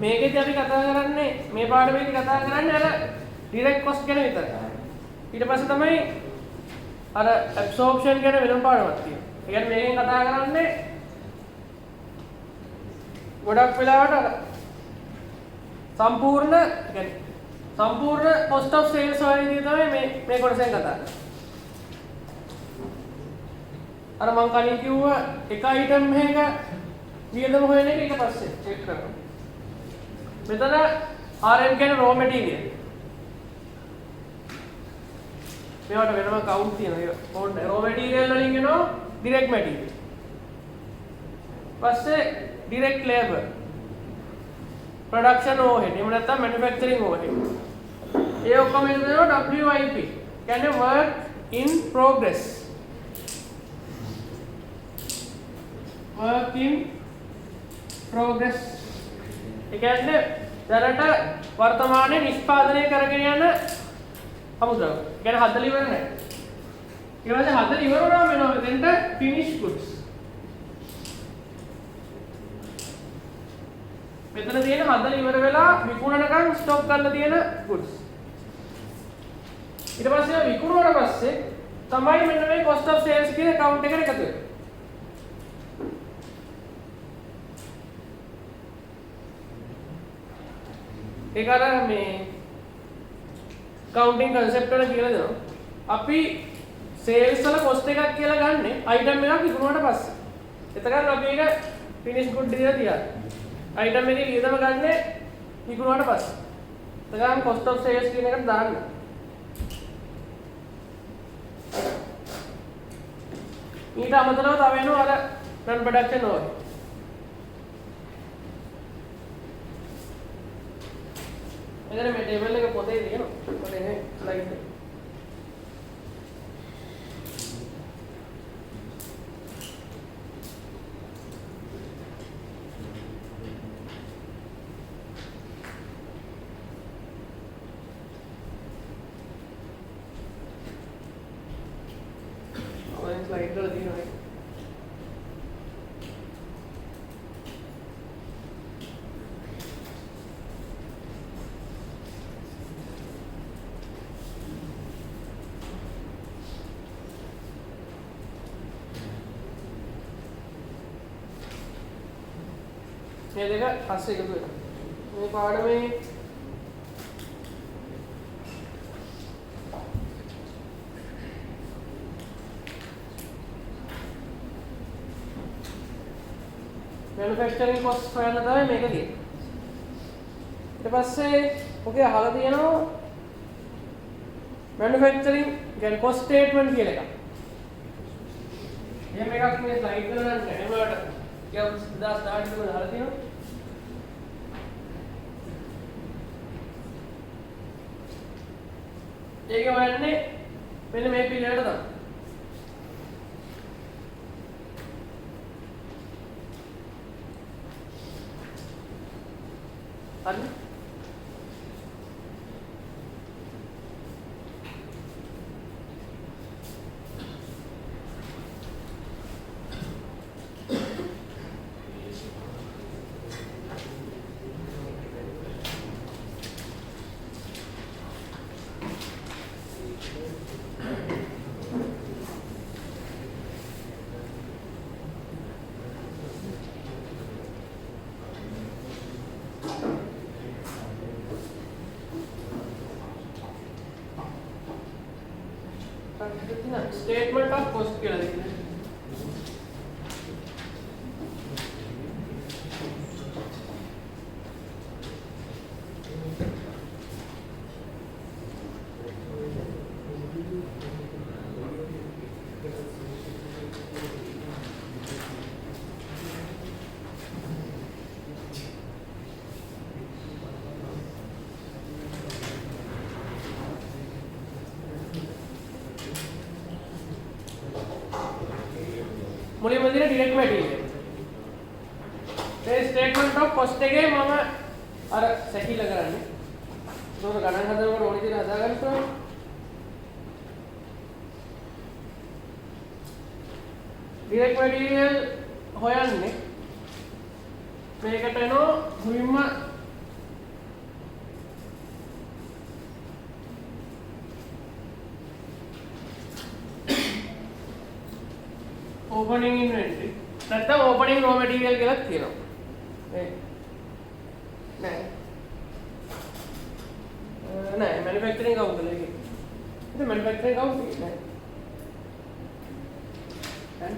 Speaker 2: මේකෙදි අපි කතා කරන්නේ මේ පාඩමේදී කතා කරන්නේ අර ඩිරෙක්ට් කොස්ට් ගැන විතරයි. ඊට පස්සේ තමයි අර ඇබ්සෝර්ප්ෂන් ගැන වෙනම පාඩමක් තියෙනවා. ඒ කියන්නේ මේකෙන් කතා කරන්නේ ගොඩක් වෙලාවට අර සම්පූර්ණ cost of sales වලදී තමයි මේ කොටසෙන් කතා කරන්නේ. අර මම කලින් කිව්වා එක item එකක වියදම හොයන එක ඊට පස්සේ චෙක් කරනවා. මෙතන RM කියන්නේ raw material. මේවට වෙනම කවුන්ට් තියෙනවා. ඒක raw material වලින් එනවා direct material. පස්සේ direct labor. production overhead. එහෙම නැත්නම් manufacturing overhead. ඒ ඔක්කොම එනවා WIP. කියන්නේ work in progress. work in progress. ඒ කියන්නේ දැනට වර්තමානයේ නිෂ්පාදනය කරගෙන යන අමුද්‍රව්‍ය. ඒ කියන්නේ හදලා ඉවර නැහැ. ඊට පස්සේ හදලා ඉවර වුණාම වෙනවා මෙතෙන්ට finished goods. මෙතන තියෙන හදලා ඉවර වෙලා විකුණනකම් ස්ටොක් කරලා තියෙන goods. ඊට පස්සේ විකුණුවාට පස්සේ තමයි මෙන්න මේ cost of sales කියන account එකට එකතු වෙන්නේ. ඒක අර මේ accounting concept වල කියලා දෙනවා. අපි සේල්ස් වල කොස්ට් එකක් කියලා ගන්න අයිටම් එකක් විකුණුවාට පස්සේ. එතකන් අපි ඒක ෆිනිෂ් ගුඩ් කියලා තියනවා. අයිටම් එකේ වියදම ගන්න විකුණුවාට පස්සේ. එතකන් කොස්ට් ඔෆ් සේල්ස් කියන එකට දාන්න. ඊට අමතරව තව වෙනවා අර non production overhead. මෙතන මේ ටේබල් එක පොතේ තියෙනවා. පොතේ නේ ස්ලයිඩ් එක. ඔය ස්ලයිඩ් වල තියෙනවා. මේ දෙක පස්සේ එකතු වෙනවා. මේ පාඩමේ manufacturing cost හොයන්න තමයි මේක තියෙන්නේ. ඊට පස්සේ ඔකේ අහලා තියෙනවා manufacturing ගැන cost statement කියලා එකක්. එහෙම එකක් මේ ස්ලයිඩ් වල නැහැ. ඒවට क्या सिद्धार्थ स्टार्ट में बता रहे हो ඒක වන්නේ මෙන්න මේ පිළිවෙලට තමයි. හරි statement of cost කියලා දෙන්නේ. මුලින්ම දින ඩිරෙක්ට් මැටීරියල්. ඒ ස්ටේට්මන්ට් ඔෆ් කොස්ට් එකේ මම අර සැකිල කරන්නේ. ඒක ගණන් හදනකොට ඕනි විදිහට හදාගන්න පුළුවන්. ඩිරෙක්ට් මැටීරියල් හොයන්නේ මේකට එනවා මුලින්ම opening inventory නැත්නම් opening raw material කියලා කියනවා. මේ නෑ manufacturing account වල ඒක. ඒක manufacturing account නෑ. හරි.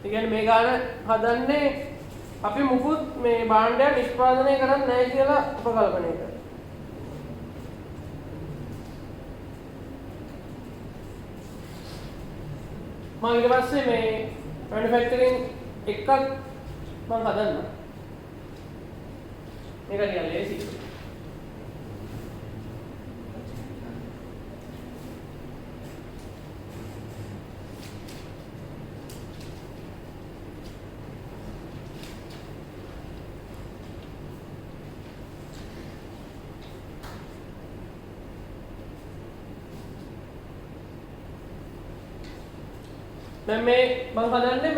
Speaker 2: ඉතින් මේ ගාන හදන්නේ අපි මුකුත් මේ භාණ්ඩය නිෂ්පාදනය කරන්නේ නැහැ කියලා උපකල්පනය කරා. මම ඊට පස්සේ මේ manufacturing එකක් මම හදන්න. මේක නිකන් ලේසි. දැන් මේ මම හදන්නේ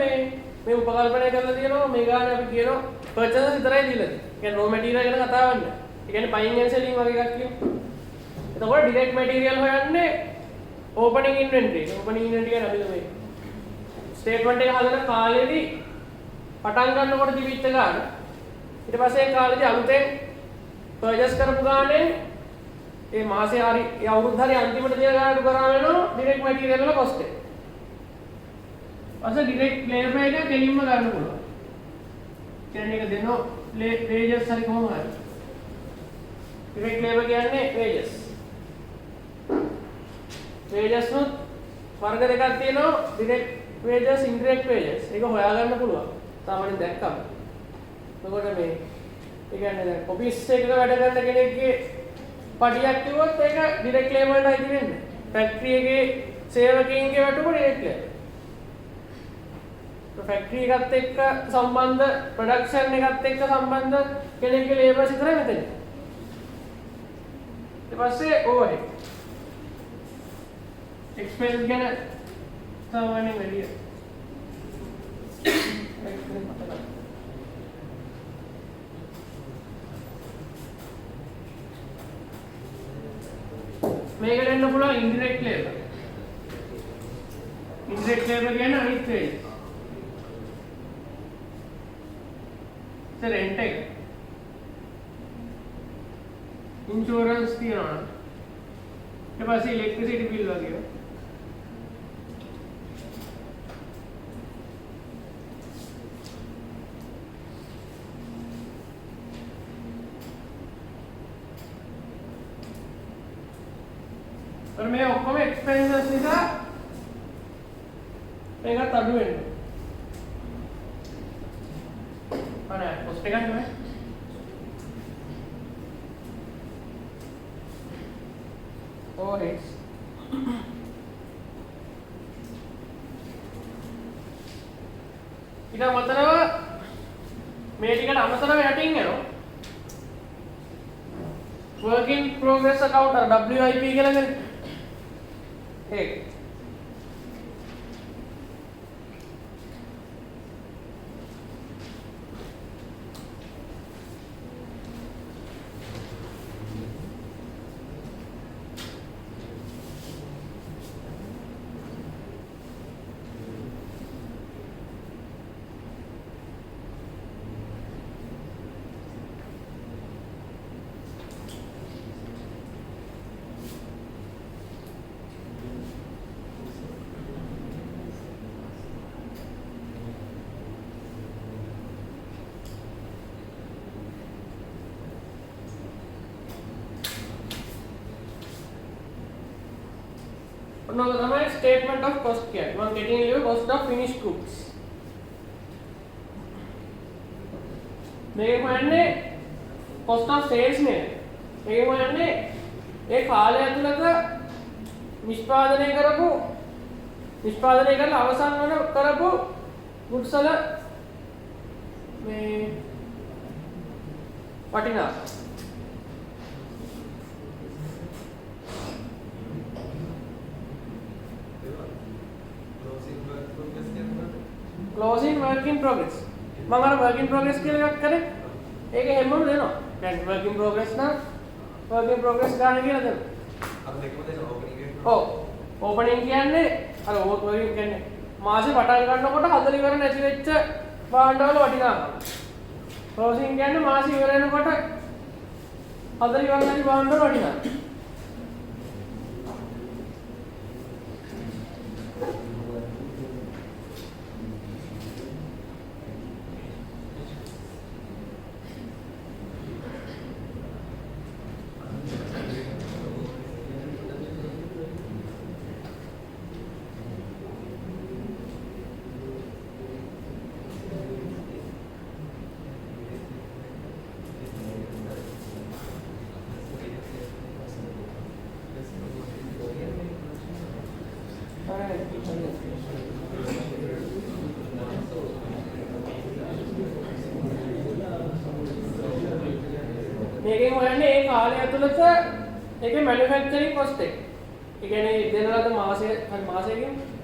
Speaker 2: මේ උපකල්පනය කරලා තියෙනවා මේ ගානේ අපි කියනවා පර්චේස් විතරයි දීලා තියෙන්නේ. ඒ කියන්නේ රෝ මැටීරියල් ගැන කතාවක් නෑ. ඒ කියන්නේ බයින් ඇන්ඩ් සෙලින් වගේ එකක් කියමු. එතකොට ඩිරෙක්ට් මැටීරියල් හොයන්නේ ඕපනින් ඉන්වෙන්ටරි. ඕපනින් ඉන්වෙන්ටරි කියන්නේ අපි මේ ස්ටේට්මන්ට් එක හදන කාලෙදී පටන් ගන්නකොට තිබිච්ච ගාන ඊට ඊට පස්සේ කාලේදී අලුතෙන් පර්චේස් කරපු ගානේ ඒ මාසේ හරි ඒ අවුරුද්ද හරි අන්තිමට තියෙන ගානට කරා වෙනවා ඩිරෙක්ට් මැටීරියල් වල කොස්ට් එක. ඊපස්සේ ඩිරෙක්ට් ලේබර් එක දෙලින්ම ගන්න පුළුවන්. කියන්නේ ඒක දෙනෝ වේජස් හරි කොහොම හරි. ඩිරෙක්ට් ලේබර් කියන්නේ වේජස්. වේජස් උත් වර්ග දෙකක් තියෙනවා ඩිරෙක්ට් වේජස් ඉන්ඩිරෙක්ට් වේජස්. ඒක හොයාගන්න පුළුවන්. සාමාන්‍යයෙන් දැක්කම. එතකොට මේ ඒ කියන්නේ දැන් ඔෆිස් එකක වැඩ කරන කෙනෙක්ගේ පඩියක් කිව්වොත් ඒක ඩිරෙක්ට් ලේබර්ට අයිති වෙන්නේ. ෆැක්ටරි එකේ සේවකයින්ගේ වැටුප ඩිරෙක්ට් ලේබර්. ෆැක්ටරි එකත් එක්ක සම්බන්ධ ප්‍රොඩක්ෂන් එකත් එක්ක සම්බන්ධ කෙනෙක්ගේ ලේබර්ස් විතරයි මෙතන. ඊට පස්සේ ඕවර්හෙඩ්. එක්ස්පෙන්ස් ගැන සාමාන්‍යයෙන් වැඩි. මේකට එන්න පුළුවන් ඉන්ඩිරෙක්ට් ලේබර්. ඉන්ඩිරෙක්ට් ලේබර් කියන්නේ අනිත් වේජ්. රෙන්ට් එක. ඉන්ෂුරන්ස් තියනවා. ඊට පස්සේ ඉලෙක්ට්‍රිසිටි බිල් වගේ. पर मैं ඔක්කොම එක්ස්පෙන්සස් නිසා මේකත් අඩු වෙනවා. අනේ කොස්ට් එක නෙමෙයි. ඕහෙඩ්ස්. ඊට අමතරව මේ ටිකට අමතරව යටින් යනවා. work in progress account WIP කියලා කියන්නේ एक No, the statement of cost here. One getting you cost of finished goods. මේක කියන්නේ cost of sales නේ. මේක කියන්නේ ඒ කාලය ඇතුළත නිෂ්පාදනය කරලා අවසන් වන කරපු goods වල මේ වටිනාකම. Closing work in progress. මම අර work in progress කියලා එකක් කරේ. ඒක හැමෝම දෙනවා. දැන් work in progress නම් work in progress ගන්න කියලා දෙනවා.
Speaker 3: අර දෙකම දෙන ඕපනින් එක.
Speaker 2: ඔව්. ඕපනින් කියන්නේ අර working කියන්නේ මාසෙ පටන් ගන්නකොට හදලා ඉවර නැති වෙච්ච භාණ්ඩවල වටිනාකම. closing කියන්නේ මාසෙ ඉවර වෙනකොට හදලා ඉවර නැති භාණ්ඩවල වටිනාකම. මේකෙන් හොයන්නේ ඒ කාලය ඇතුළත ඒකේ මැනුෆැක්චරින් කොස්ට් එක. ඒ කියන්නේ දෙන ලද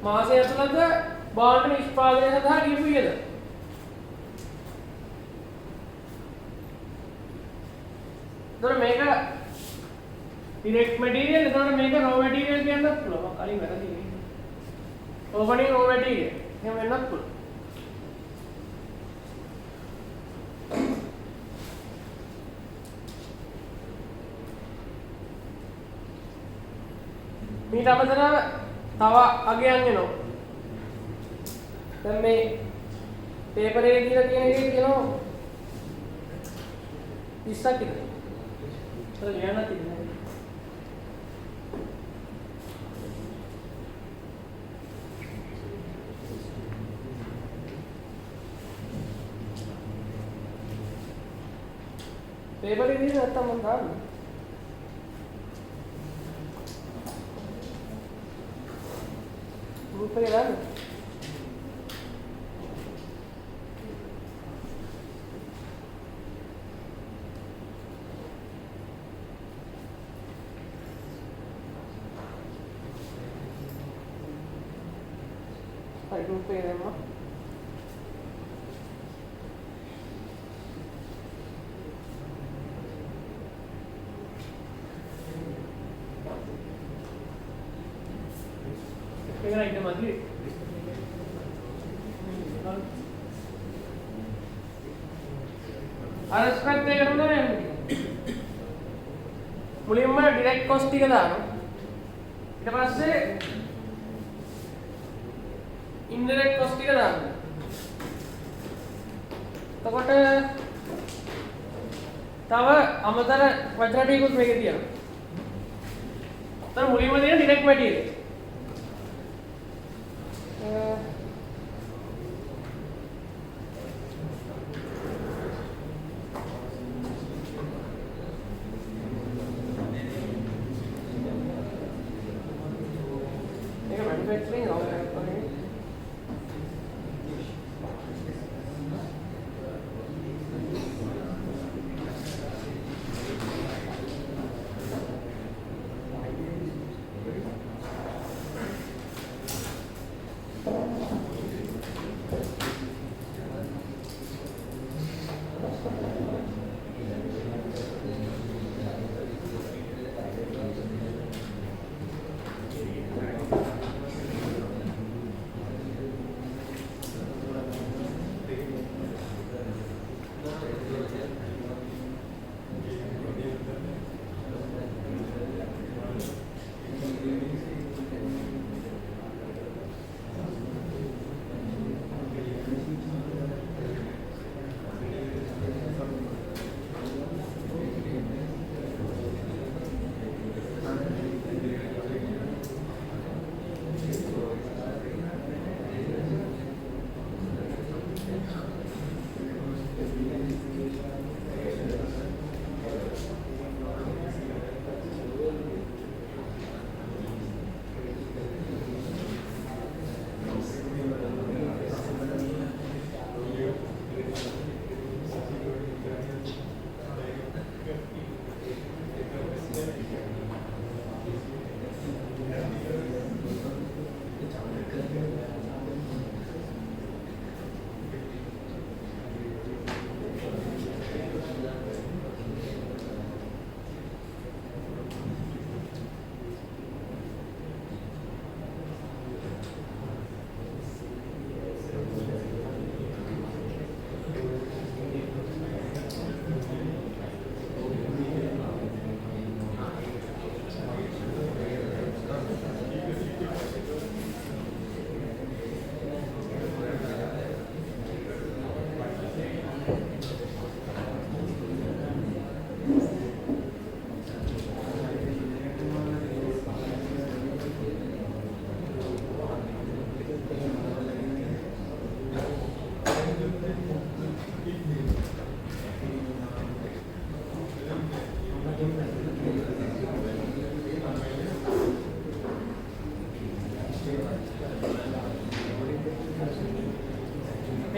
Speaker 2: මාසය ඇතුළත භාණ්ඩ නිෂ්පාදනය සඳහා දීපු වියදම. ඒතර මේක direct material, ඒතර මේක raw material කියන්නත් පුළුවන්. කලින් වැරදි නේ. opening raw material. එහෙම වෙන්නත් පුළුවන්. මීට අමතරව තව අගයන් එනවා. දැන් මේ පේපර් එකේ දීලා තියෙන එකේ කියනවා 30ක් විතර. ඒක ලියන්න තියෙනවා. पेपर ही नहीं रहता मन दाल ग्रुप पे डाल ग्रुप पे डाल Pengen item lagi. අර ස්ක්‍රැප් එක කරමුද නේද? මුලින්ම ඩිරෙක්ට් කොස්ට් ටික දානවා. ඊට පස්සේ ඉන්ඩිරෙක්ට් කොස්ට් ටික දානවා. එතකොට තව අමතර වචන ටිකකුත් මේකේ තියෙනවා. එතන මුලින්ම තියෙන ඩිරෙක්ට් මැටීරියල්. manufacturing or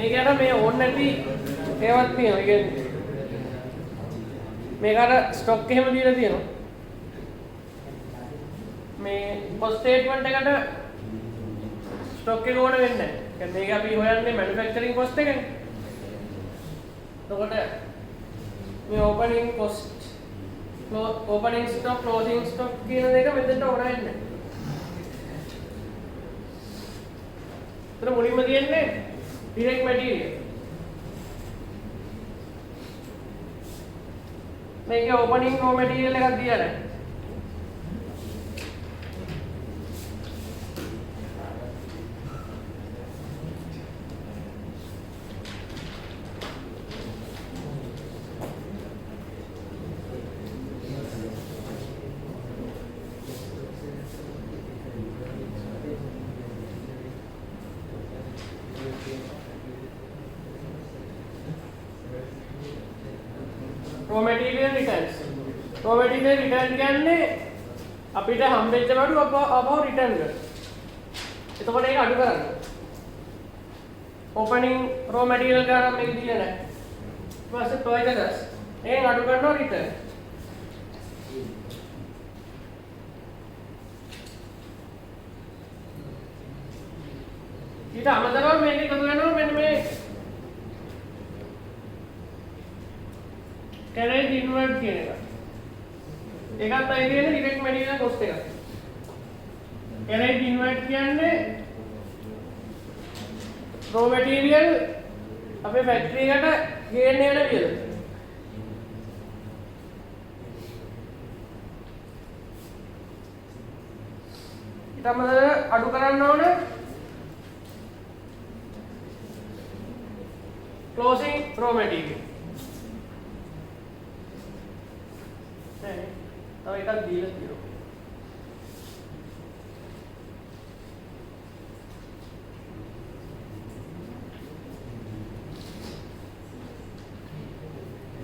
Speaker 2: මේකට මේ ඕන් නැති ඒවත් තියෙනවා. ඒ කියන්නේ මේකට ස්ටොක් එහෙම දීලා තියෙනවා. මේ කොස්ට් ස්ටේට්මන්ට් එකට ස්ටොක් එක ඕන වෙන්නේ නැහැ. ඒ කියන්නේ මේක අපි හොයන්නේ මැනුෆැක්චරින් කොස්ට් එකනේ. එතකොට මේ opening cost opening stock closing stock කියන එක මෙතනට ඕන වෙන්නේ නැහැ. එතන මුලින්ම තියෙන්නේ direct material. මේක opening raw material එකක් දීලා නැහැ. raw material returns. raw material return කියන්නේ අපිට හම්බෙච්ච බඩු අපව return කරනවා. එතකොට ඒක අඩු කරන්න. opening raw material ගානක් මේක දීලා නැහැ. ඊට පස්සේ purchases එකෙන් අඩු කරනවා return. ඊට අමතරව මේක එකතු වෙනවා මෙන්න මේ carriage inward කියන එක. ඒකත් අය කියන direct material cost එක. carriage inward කියන්නේ raw material අපේ factory එකට ගේන්න යන විදිහට. ඊට අමතරව අඩු කරන්න ඕන closing raw material. තව එකක් දීලා තියෙනවා.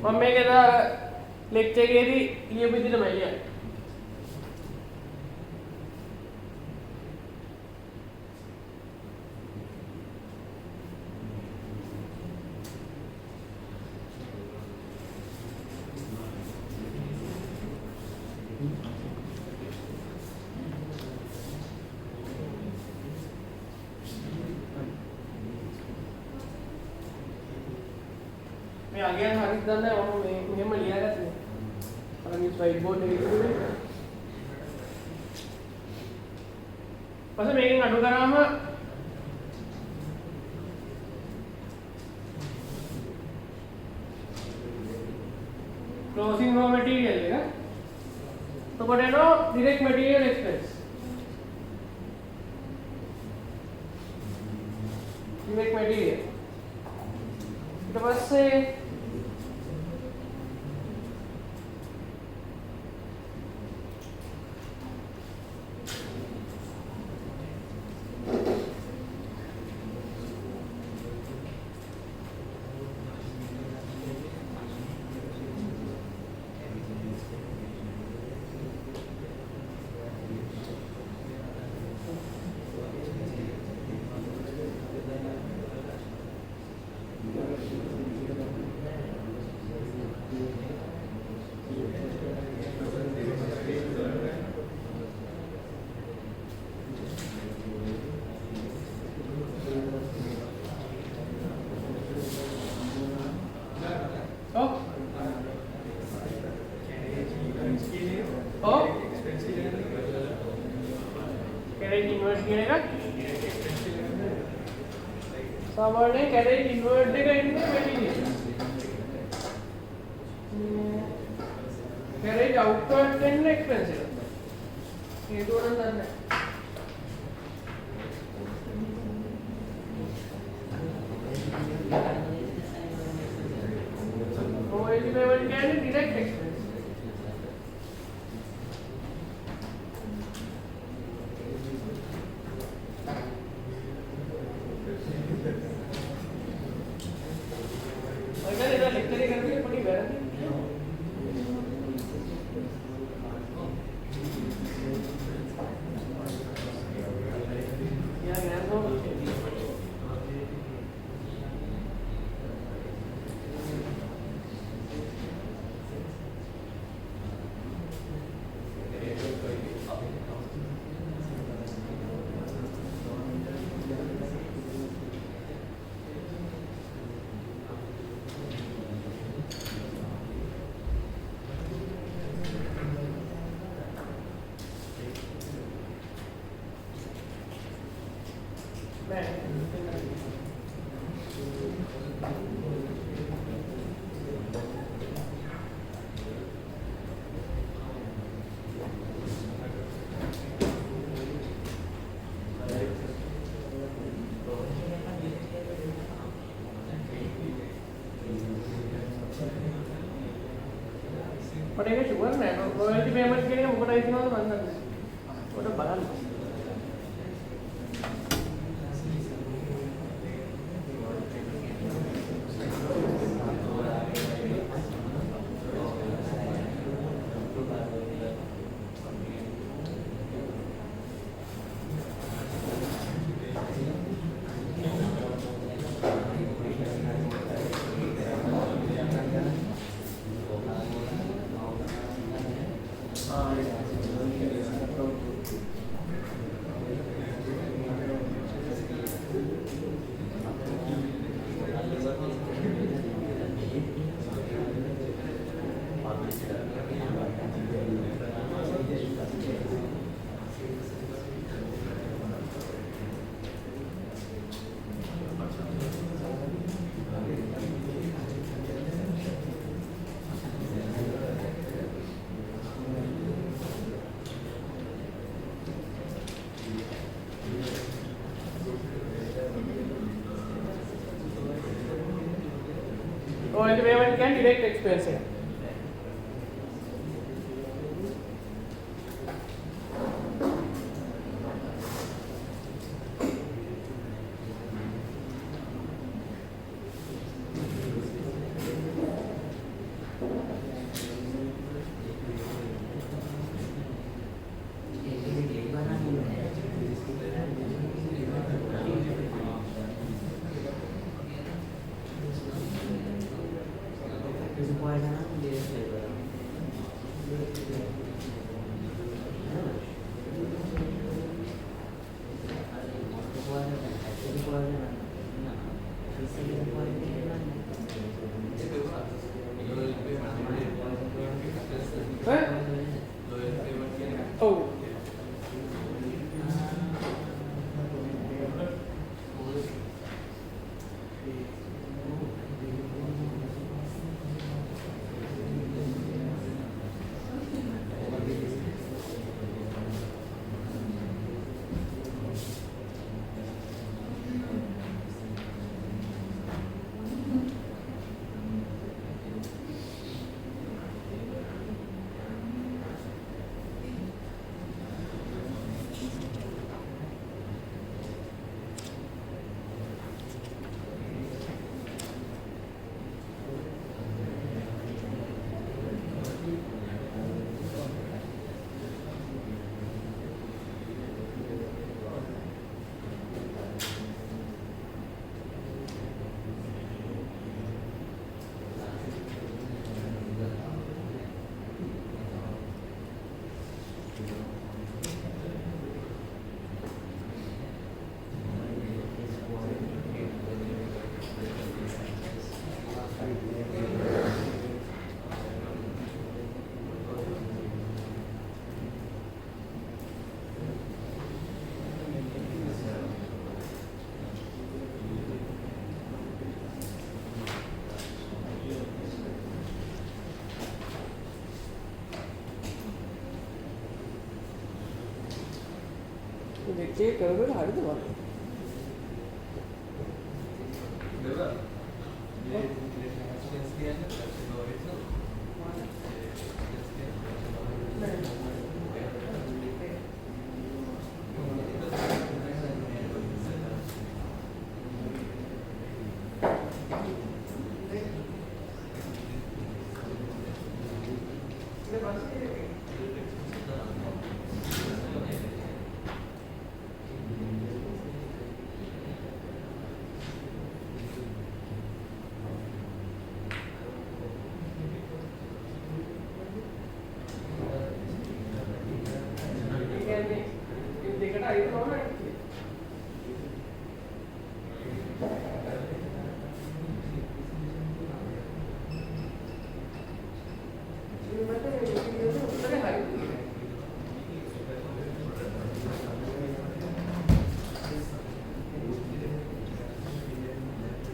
Speaker 2: මම මේකේ දාර ලෙක්චර් එකේදී ලියපු විදිහටම ලියන්නේ. मैं आगे हरित दादा और मैं लिया था और मैं व्हाइट बोर्ड ले गया पसंद मेकिंग अडू कराम क्लोजिंग रॉ मटेरियल है तो पटेनो direct material expense direct material तो बस से सामान्य कैरेज इन्वर्ट का इनमें मटेरियल कैरेज आउटवर्ड टेन एक्सपेंसिव ये दो अंदर है तो एलिमेंट क्या है डायरेक्ट एक्सपेंस पड़ेगा शुगर ना रॉयल्टी पेमेंट के लिए मुकटा इतना तो बनना है वो तो बड़ा Royalty payment can direct expense है. Oh. देखिए करोगे हारी तो बात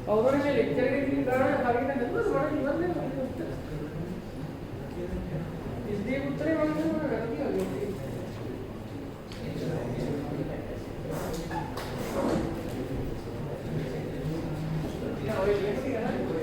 Speaker 2: और मैं लेक्चर के दिन कर रहा हूं हारी ना बस बड़ा जीवन में इसलिए उत्तरे मांगने में गलती हो गई क्या हो गया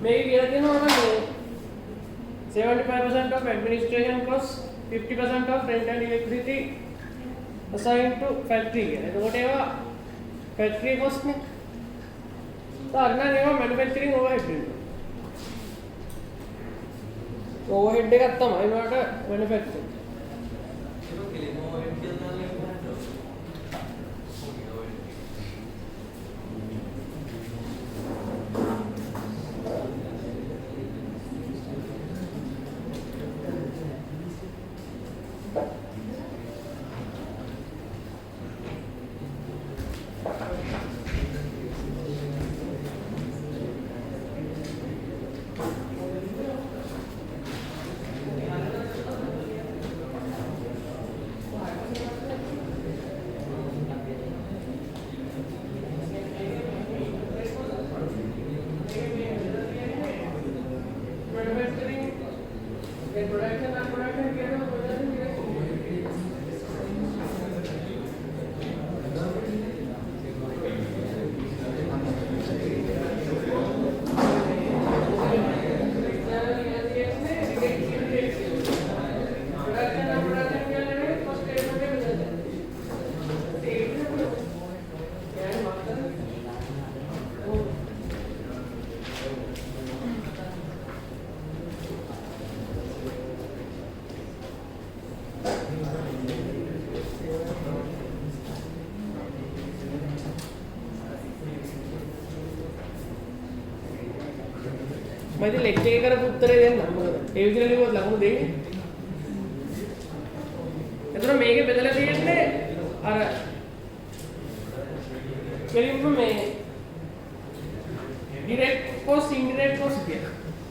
Speaker 2: මේක කියලා තියෙනවා මේ 75% of administration costs, 50% of rent and electricity assigned to factory කියලා. එතකොට ඒවා factory cost නේ. තාරණ ඒවා manufacturing overhead වෙනවා. overhead එකක් තමයි ඒවට manufacturing.
Speaker 3: ඒක කෙලිම overhead කියලා දාලා මම ඉතින් ලෙක්චර් එක කරපු උත්තරේ දෙන්න. මොකද ඒ විදිහට ලියුවොත් ලකුණු දෙන්නේ. එතකොට මේකේ බෙදලා තියෙන්නේ අර කෙලින්ම මේ direct cost indirect cost කියන.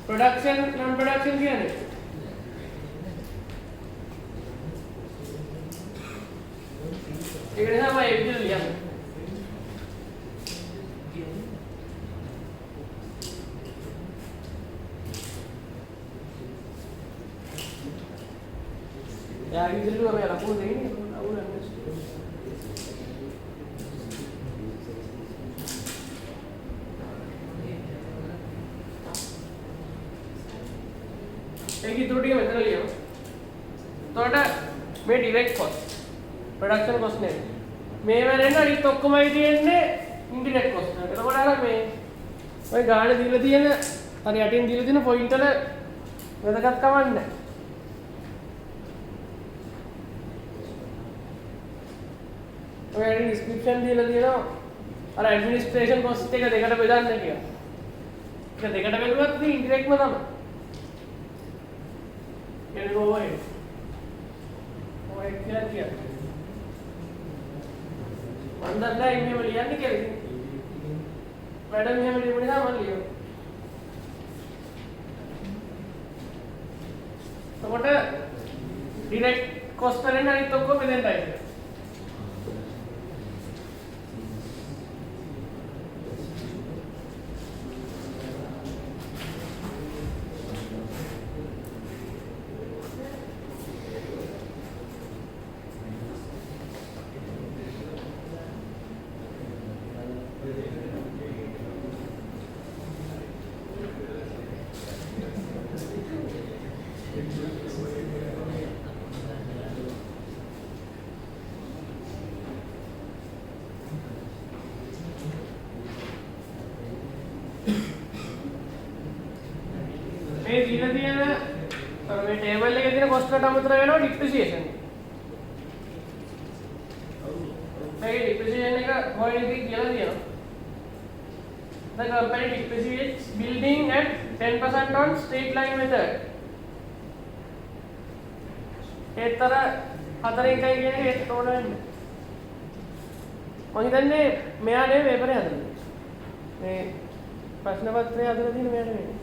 Speaker 3: production non production කියන්නේ. ඒක නිසා මම ඒ විදිහට ලියන්නේ. Ya, ini dulu apa ya lakukan ini? Lakukan. एक ही त्रुटि का मेथड लिया तो अटा मे direct cost production cost ने मे मैंने ना ये तो कमाई दिए ने indirect cost ना तो बड़ा ना मे वही गाड़ी दिले दिए ना अरे अटेन दिले दिए ना पॉइंट ले मैं तो कब कमान ने ඔය ඩිස්ක්‍රිප්ෂන් දීලා තියෙනවා අර ඇඩ්මිනිස්ට්‍රේෂන් කොස්ට් එක දෙකට බෙදන්න කියලා. ඒක දෙකට බෙදුවත් ඉතින් ඉන්ඩිරෙක්ට්ම තමයි. ඒක ඕවර්. ඕවර් කියන්නේ. මම දන්නා එහෙම ලියන්නේ කියලා. මැඩම් එහෙම ලියපු නිසා මම ලියුවා. එතකොට ඩිරෙක්ට් කොස්ට් වලින් අනිත් ඔක්කොම බෙදෙන්නයි. මේ දීලා තියෙන අර මේ ටේබල් එකේ තියෙන කොස්ට් එකට අමතර වෙනවා ඩිප්‍රිසියේෂන්. මේකේ depreciation එක හොයන එකේ කියලා තියෙනවා. The company depreciates building at 10% on straight line method. ඒතර 4 එකයි කියන එක ඒත් ඕන වෙන්නේ. මම හිතන්නේ මෙයා නේ පේපරේ හදන්නේ. මේ ප්‍රශ්න පත්‍රය හදලා තියෙන මෙයා නෙමෙයි.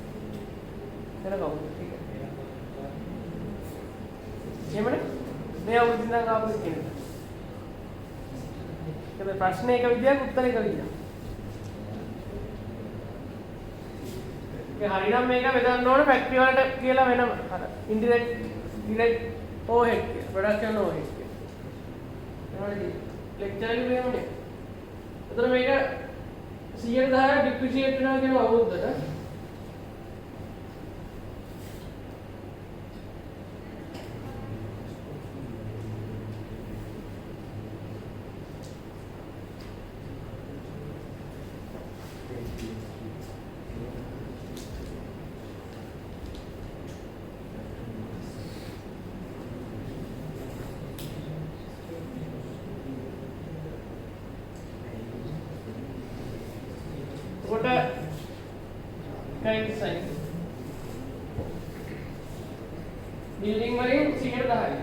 Speaker 3: එතන කවුද? ටික. එහෙමනේ? මෙයා උදින්න ආපු කෙනෙක්. ඒක ප්‍රශ්න එක විදියක් උත්තර එක විදියක්. හරිනම් මේක බෙදන්න ඕන ෆැක්ටරි වලට කියලා වෙනම අර ඉන්ඩිරෙක්ට් ඩිරෙක්ට් ඕවර්හෙඩ් කියලා ප්‍රොඩක්ෂන් ඕවර්හෙඩ් කියලා. ඒවලදී ලෙක්චර් එකේ වෙනවනේ. එතන මේක 110 ඩිප්‍රීසියේට් වෙනවා කියන අවුරුද්දට. What a kind sign. Building වලින් 110යි.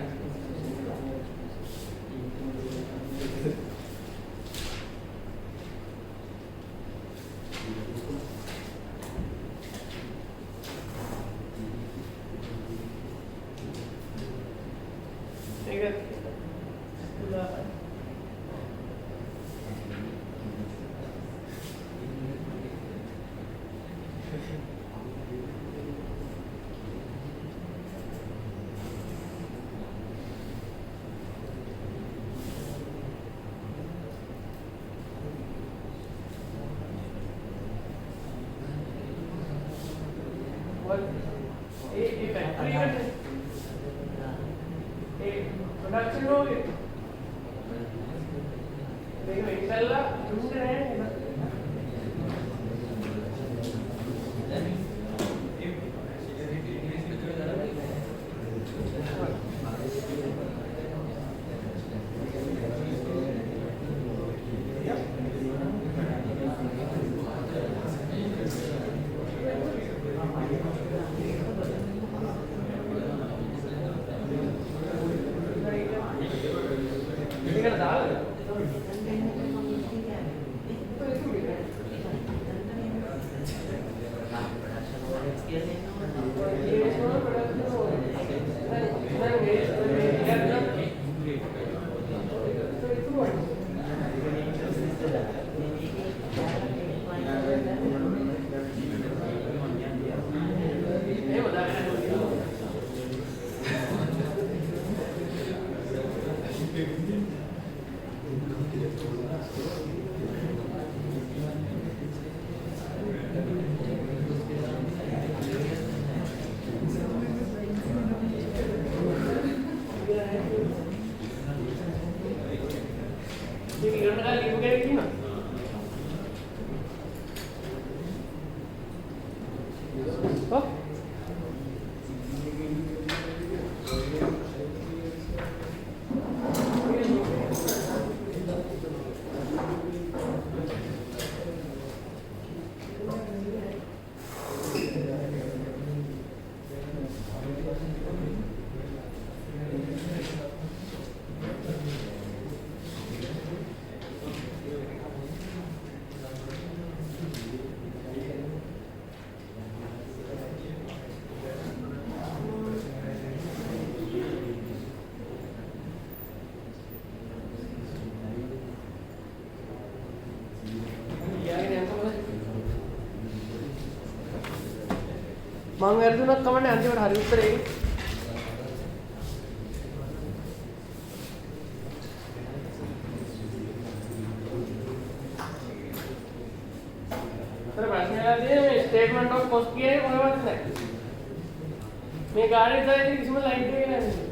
Speaker 3: ඒක ये फैक्ट्री का ये प्रोडक्शन हो गया देखो इंशाल्लाह ढूंढ रहे हैं මම වැරදුනක් කමන්නේ අන්තිමට හරි උත්තරේ එන්නේ. අර ප්‍රශ්නයලාදී මේ ස්ටේට්මන්ට් ඔෆ් කොස්ට් කියන්නේ කොහොමද නැහැ. මේ ගානේ ඉතින් කිසිම ලයින් එකක් නැහැ.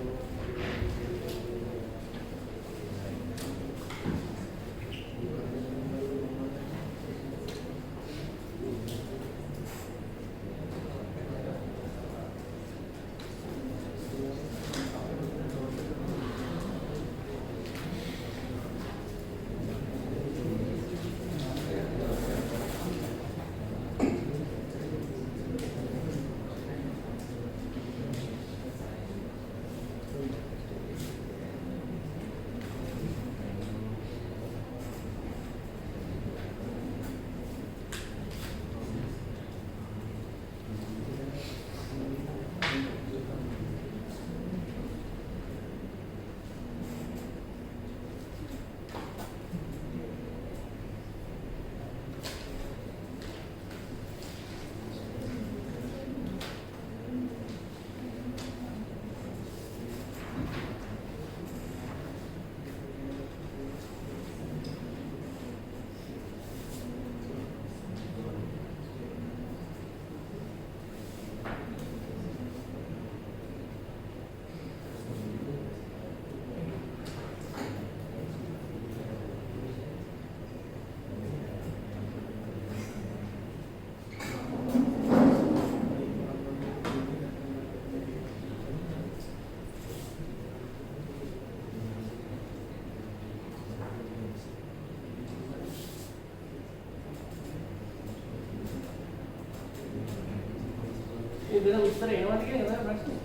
Speaker 3: විදිහට උත්තර එනවද කියන එක තමයි ප්‍රශ්නේ.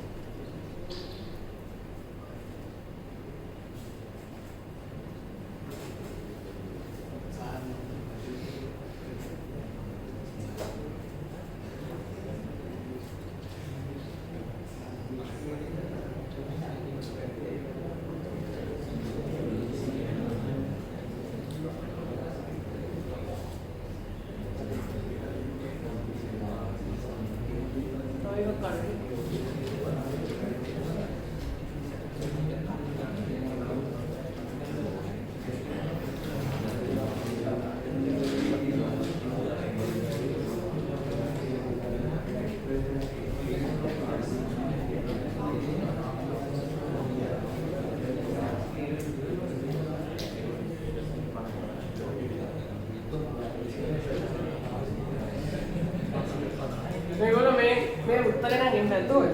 Speaker 3: මේගොල්ලෝ මේ උත්තරේ නම් එන්නේ නැද්ද ඔය?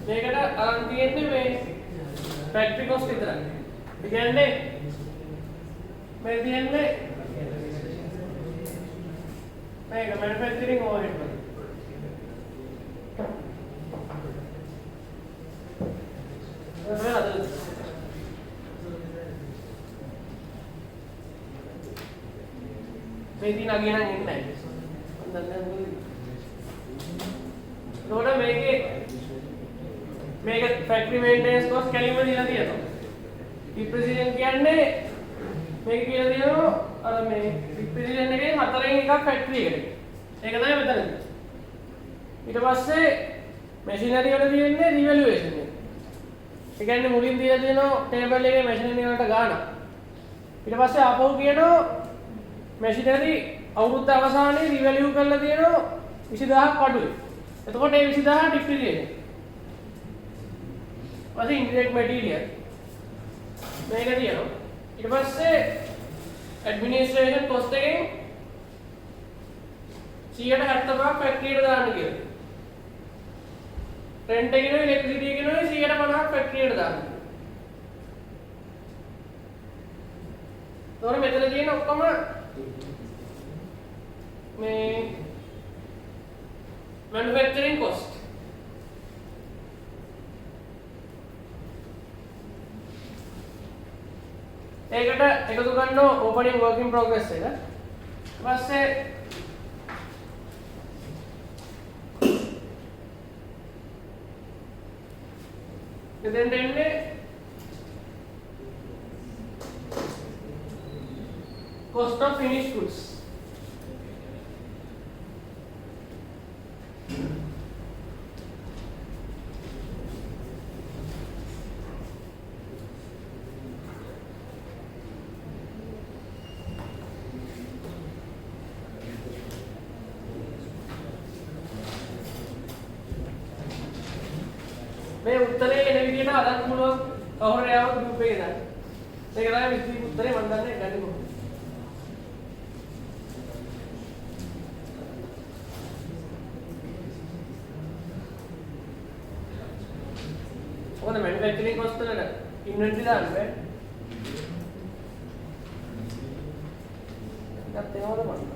Speaker 3: මේකට අරන් තියෙන්නේ මේ ෆැක්ටරි කොස්ට් විතරයි. ඒ කියන්නේ මේ තියෙන්නේ මේක මැනුෆැක්චරින් ඕවර්හෙඩ් වල. මේ දින අගිය නම් එන්නේ නැහැ. මම දන්නේ නැහැ. මේක ෆැක්ටරි මේන්ටනන්ස් කොස්ට් කැලින්ම දීලා තියෙනවා. ඩිප්‍රීසියේෂන් කියන්නේ මේක කියලා තියෙනවා අර මේ ඩිප්‍රීසියේෂන් එකේ හතරෙන් එකක් ෆැක්ටරි එකට. ඒක තමයි මෙතන. ඊට පස්සේ මැෂිනරි වල තියෙන්නේ රිවැලුවේෂන් එක. ඒ කියන්නේ මුලින් දීලා තියෙනවා ටේබල් එකේ මැෂිනරි වලට ගාණක්. ඊට පස්සේ ආපහු කියනවා මැෂිනරි අවුරුද්ද අවසානයේ රිවැලියු කරලා තියෙනවා 20000ක් අඩුයි. එතකොට මේ 20000 ඩිප්‍රීසියේෂන් was indirect material මේක තියෙනවා ඊට පස්සේ ඇඩ්මිනිස්ට්‍රේෂන් කොස්ට් එකෙන් 175ක් ෆැක්ටරියට දාන්න කියලා රෙන්ට් එකේ නෝ ඉලෙක්ට්‍රිසිටි එකේ නෝ 150ක් ෆැක්ටරියට දාන්න. ඒතකොට මෙතන තියෙන ඔක්කොම මේ manufacturing cost ඒකට එකතු කරනවා opening work in progress එක. ඊපස්සේ එතෙන් දෙන්නේ cost of finished goods. මේ උත්තරේ එන විදිහට අදන්න පුළුවන් කවුරු යාව ගෲප් එකේ දාන්න. ඒක තමයි විශ්ලේෂණ උත්තරේ මම දන්නේ ගන්නේ කොහොමද. ඔන්න මැනුෆැක්චරින් කොස්ට් වල ඉන්වෙන්ටරි දාන්න බෑ. ඒකත් ඒවද මම.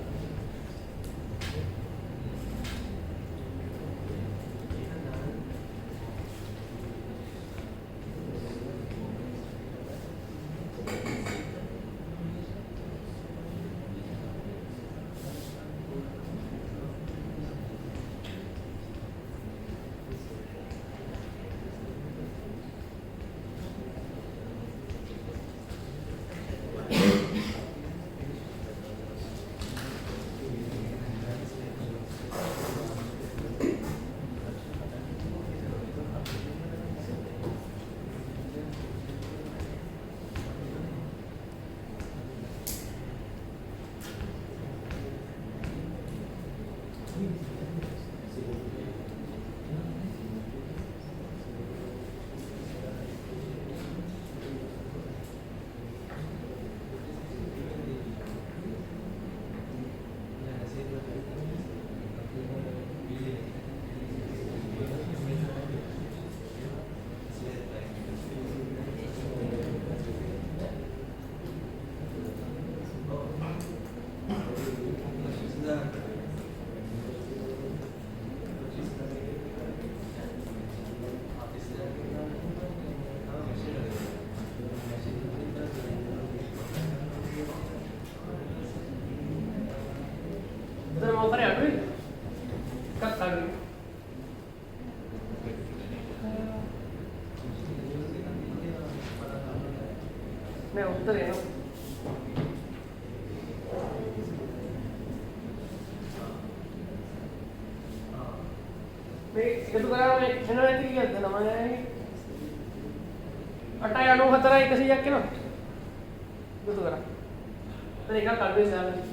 Speaker 3: මොකද අඩුයි එකක් අඩුයි නෑ උත්තරේ නෝ මේ එකතු කරාම එනවා නැති කියද්ද නම නෑනේ 894යි 100ක් එනවා එකතු කරා එතන එකක් අඩුවෙන් දාලා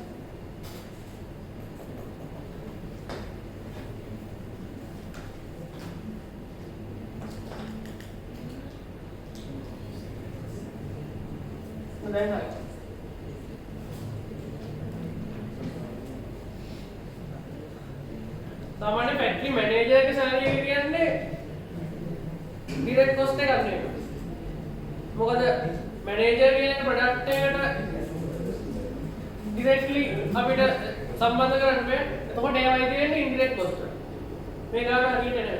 Speaker 3: දැන් හරි सामान्य फैक्ट्री मैनेजर के सैलरी එක කියන්නේ ඩිරෙක්ට් කොස්ට් එකක් නෙවෙයි. මොකද මැනේජර් කියන ප්‍රොඩක්ට් එකට ඩිරෙක්ට්ලි අපිට සම්බන්ධ කරන්න බෑ. එතකොට ඒවයි තියෙන්නේ ඉන්ඩිරෙක්ට් කොස්ට්. මේක ගන්න හරියට නෑ.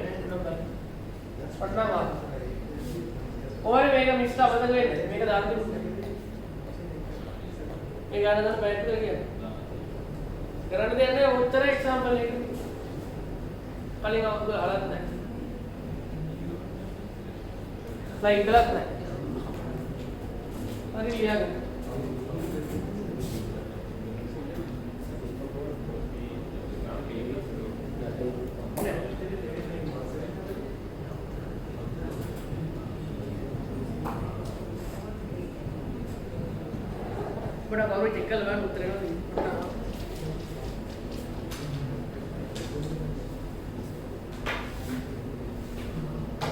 Speaker 3: පටනවා. ඕනේ මේක මිස්ට අවබෝධ වෙන්නේ. මේක දාන්න දුන්නේ. මේ ගන්න දැන් පැට්ටුව කියන්නේ. කරන්න දෙන්නේ උත්තර එක්සැම්පල් එක. කලින් අවුරුදු අහලත් නැහැ. ස්ලයිඩ් එකක් නැහැ. හරි ලියගන්න. बड़ा करो चेक कर लगा उतरेगा नहीं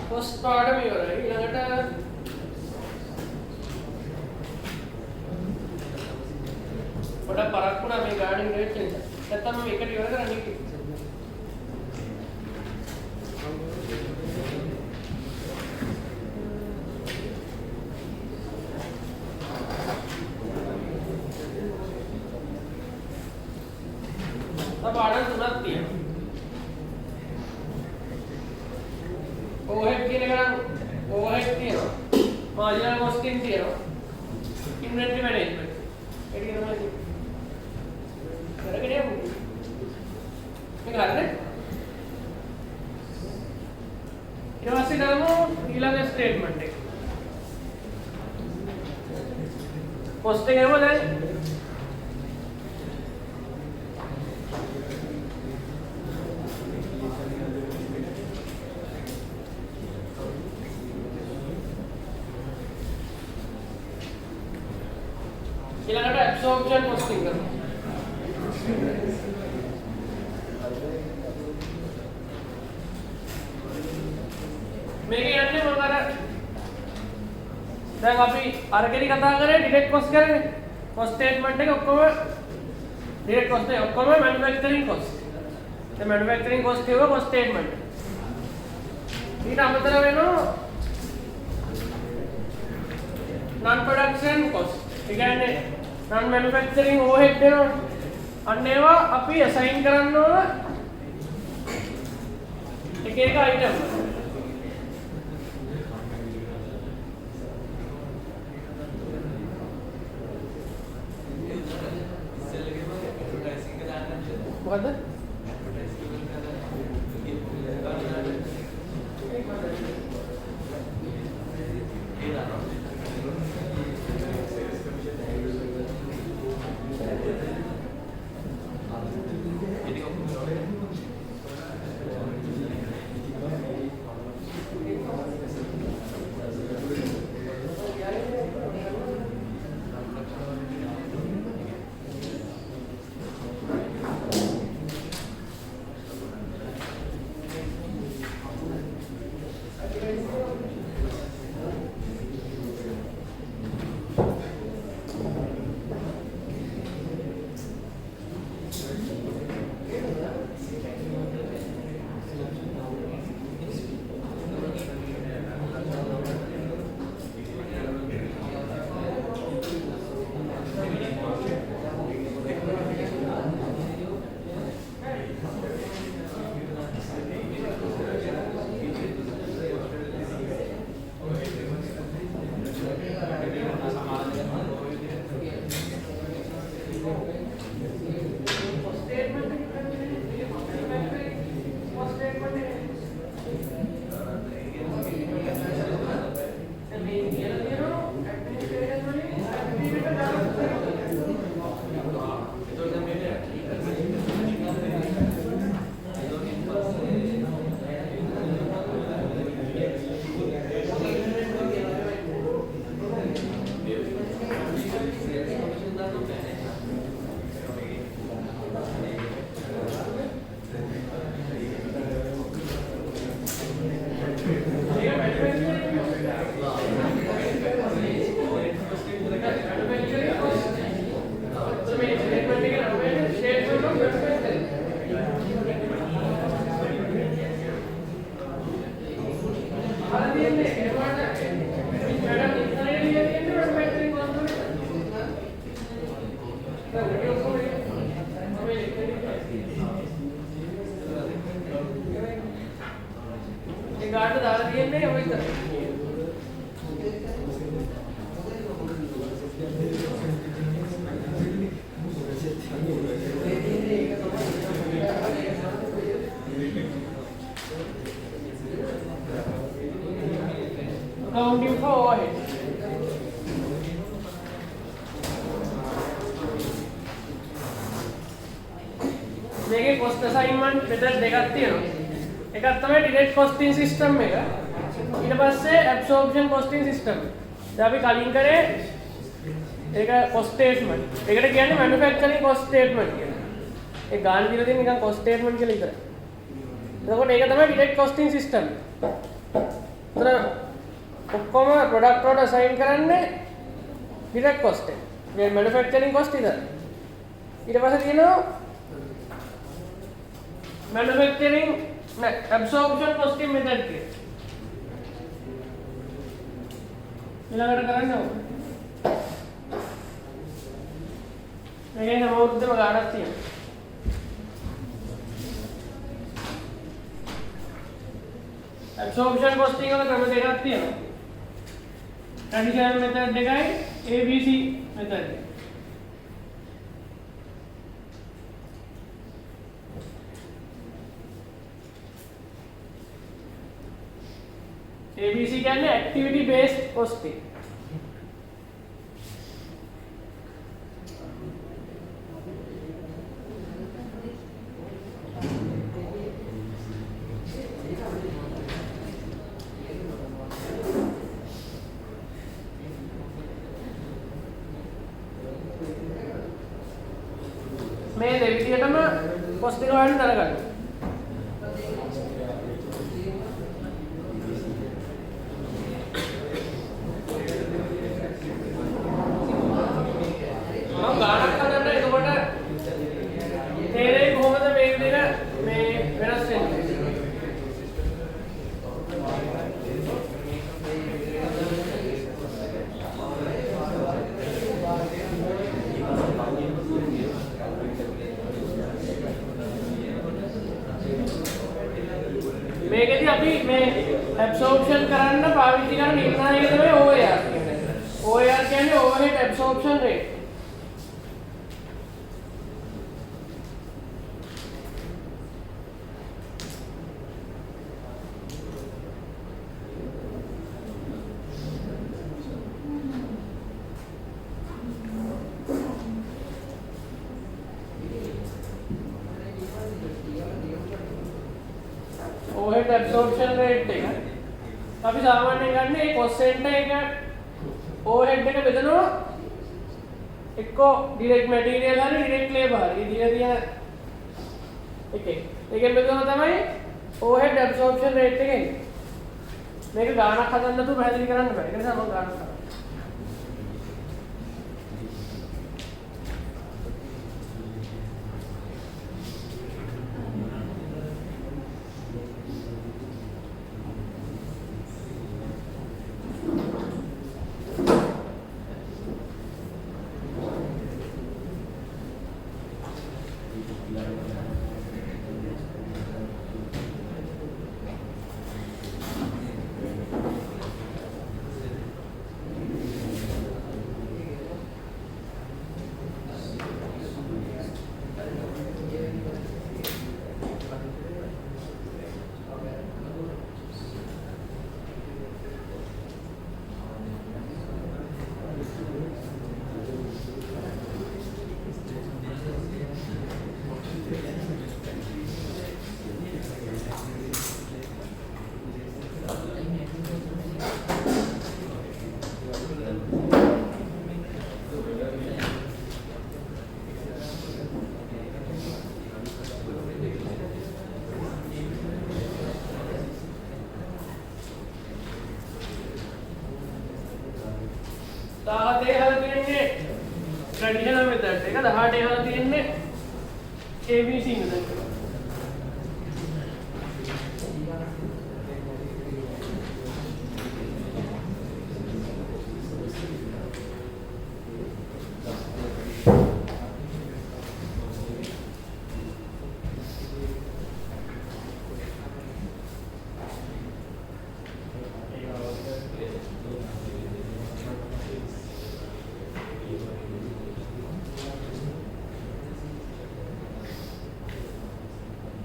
Speaker 3: पोस्टमार्टम ही हो रहा है ඊළඟට පොඩ පරක් වුණා මේ ගාඩින් රේට් එක. නැත්තම් මම එකට ඉවර කරන්නේ කිව්වා. පාඩම් තුනක් තියෙනවා. ඕහෙඩ් කියන එක නම් ඕහෙඩ් තියෙනවා. මාර්ජිනල් කොස්ටින් තියෙනවා. ඉන්වෙන්ටරි මැනේජ්මන්ට්. ඒක තමයි. කරගෙන යමු. මේක හරිනේ? ඊට පස්සේ ගමු ඊළඟ ස්ටේට්මන්ට් එක. කොස්ට් එක එනවා දැන් ඊළඟට absorption costing කරනවා. මේක යන්නේ මොකද? දැන් අපි අරගෙන කතා කරේ direct cost කරන්නේ. cost statement එක ඔක්කොම direct cost එක ඔක්කොම manufacturing cost. ඒ manufacturing cost එක cost statement. ඊට අමතරව වෙනවා non production cost. ඒ කියන්නේ non manufacturing overhead වෙනවා. අන්න ඒවා අපි assign කරන්න ඕන එක එක item. මොකද්ද? ගාඩ දාලා තියෙන්නේ ඔය විතර. Accounting for overhead. මේකේ cost assignment method දෙකක් තියෙනවා. එකක් තමයි direct costing system එක. ඊට පස්සේ absorption costing system. දැන් අපි කලින් කරේ ඒක cost statement. ඒකට කියන්නේ manufacturing cost statement කියලා. ඒ ගාන දීලා තියෙන නිකන් cost statement කියලා විතරයි. එතකොට ඒක තමයි direct costing system. ඒතර ඔක්කොම product වලට assign කරන්නේ direct cost එක. මේ manufacturing cost විතරයි. ඊට පස්සේ තියෙනවා manufacturing absorption costing method කියලා. ඊළඟට කරන්නේ ඕක. මේකේ හැම අවුරුද්දම ගාණක් තියෙනවා. absorption costing වල ක්‍රම දෙකක් තියෙනවා. traditional method එකයි ABC method එක. ABC කියන්නේ activity based costing. මේ දෙවිදියටම costing හොයන්න දැනගන්න. මේකෙදි අපි මේ absorption කරන්න පාවිච්චි කරන නිර්ණායක තමයි OAR කියන්නේ. OAR කියන්නේ overhead absorption rate. overhead absorption rate එක අපි සාමාන්‍යයෙන් ගන්න මේ cost center එක overhead එක බෙදනවා එක්ක direct material හරි direct labor හරි ඉතින් තියෙන එකේ ඒකෙන් බෙදනවා තමයි overhead absorption rate එක එන්නේ මේක ගාණක් හදන්න තු පැහැදිලි කරන්න බෑ ඒක නිසා මම ගාණක් කරා traditional method එක 18 ehla තියෙන්නේ ABC method එක.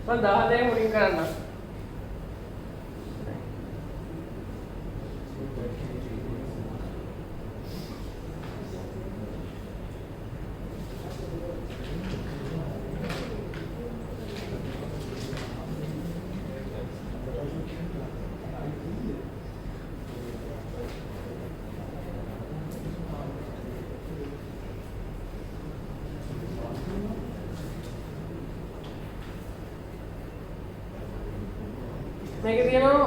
Speaker 2: මම 10 මුලින් කරන්න. මේකේ තියෙනවා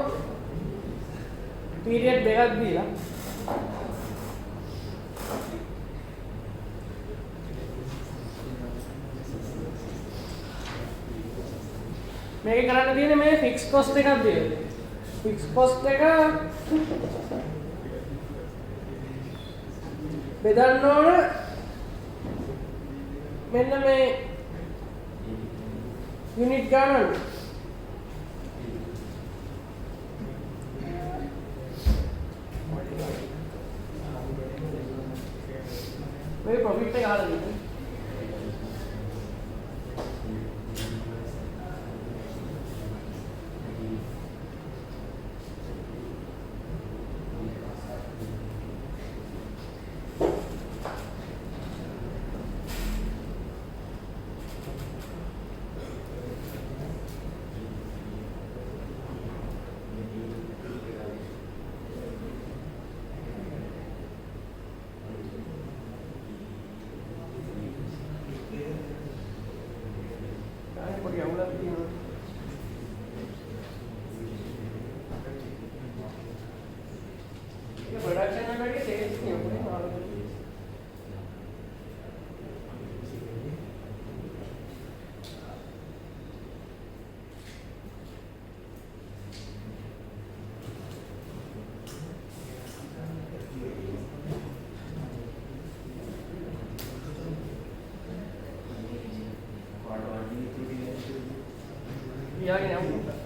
Speaker 2: පීරියඩ් දෙකක් දීලා මේකේ කරන්න තියෙන්නේ මේ ෆික්ස් කොස්ට් එකක් දීලා. ෆික්ස් කොස්ට් එක බෙදන්න ඕන මෙන්න මේ යුනිට් ගණන්. मेरे प्रॉफिट पे कहाँ लगी थी? Porque aún la tiene. ये प्रोडक्शन में बैठे सेल्स नहीं हो रहे माल या कि नहीं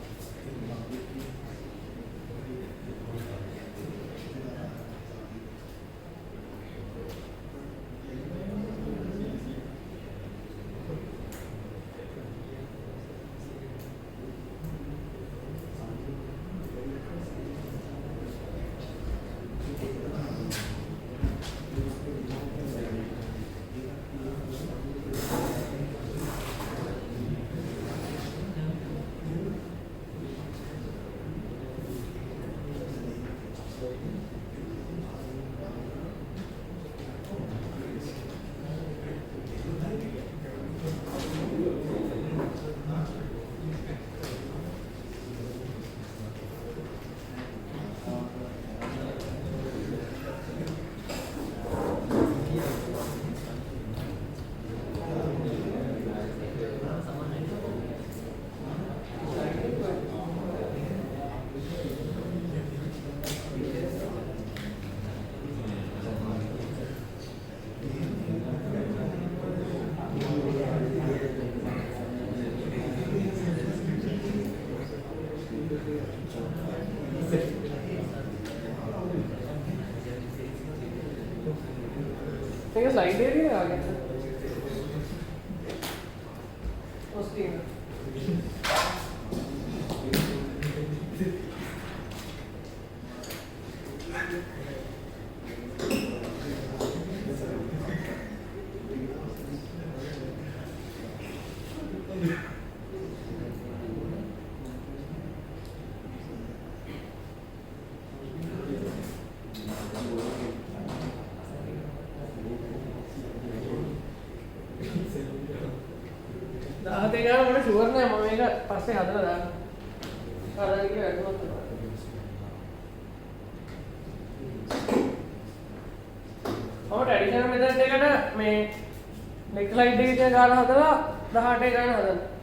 Speaker 2: ये स्लाइड दे रही है आगे उसकी दाते का मैंने शुगर ना मम्मी का पास से हाथ लगा खाना नहीं किया तो और ट्रेडिशनल मेथड देखा ना मैं लेग स्लाइड देखा गाना होता था दहाटे गाना होता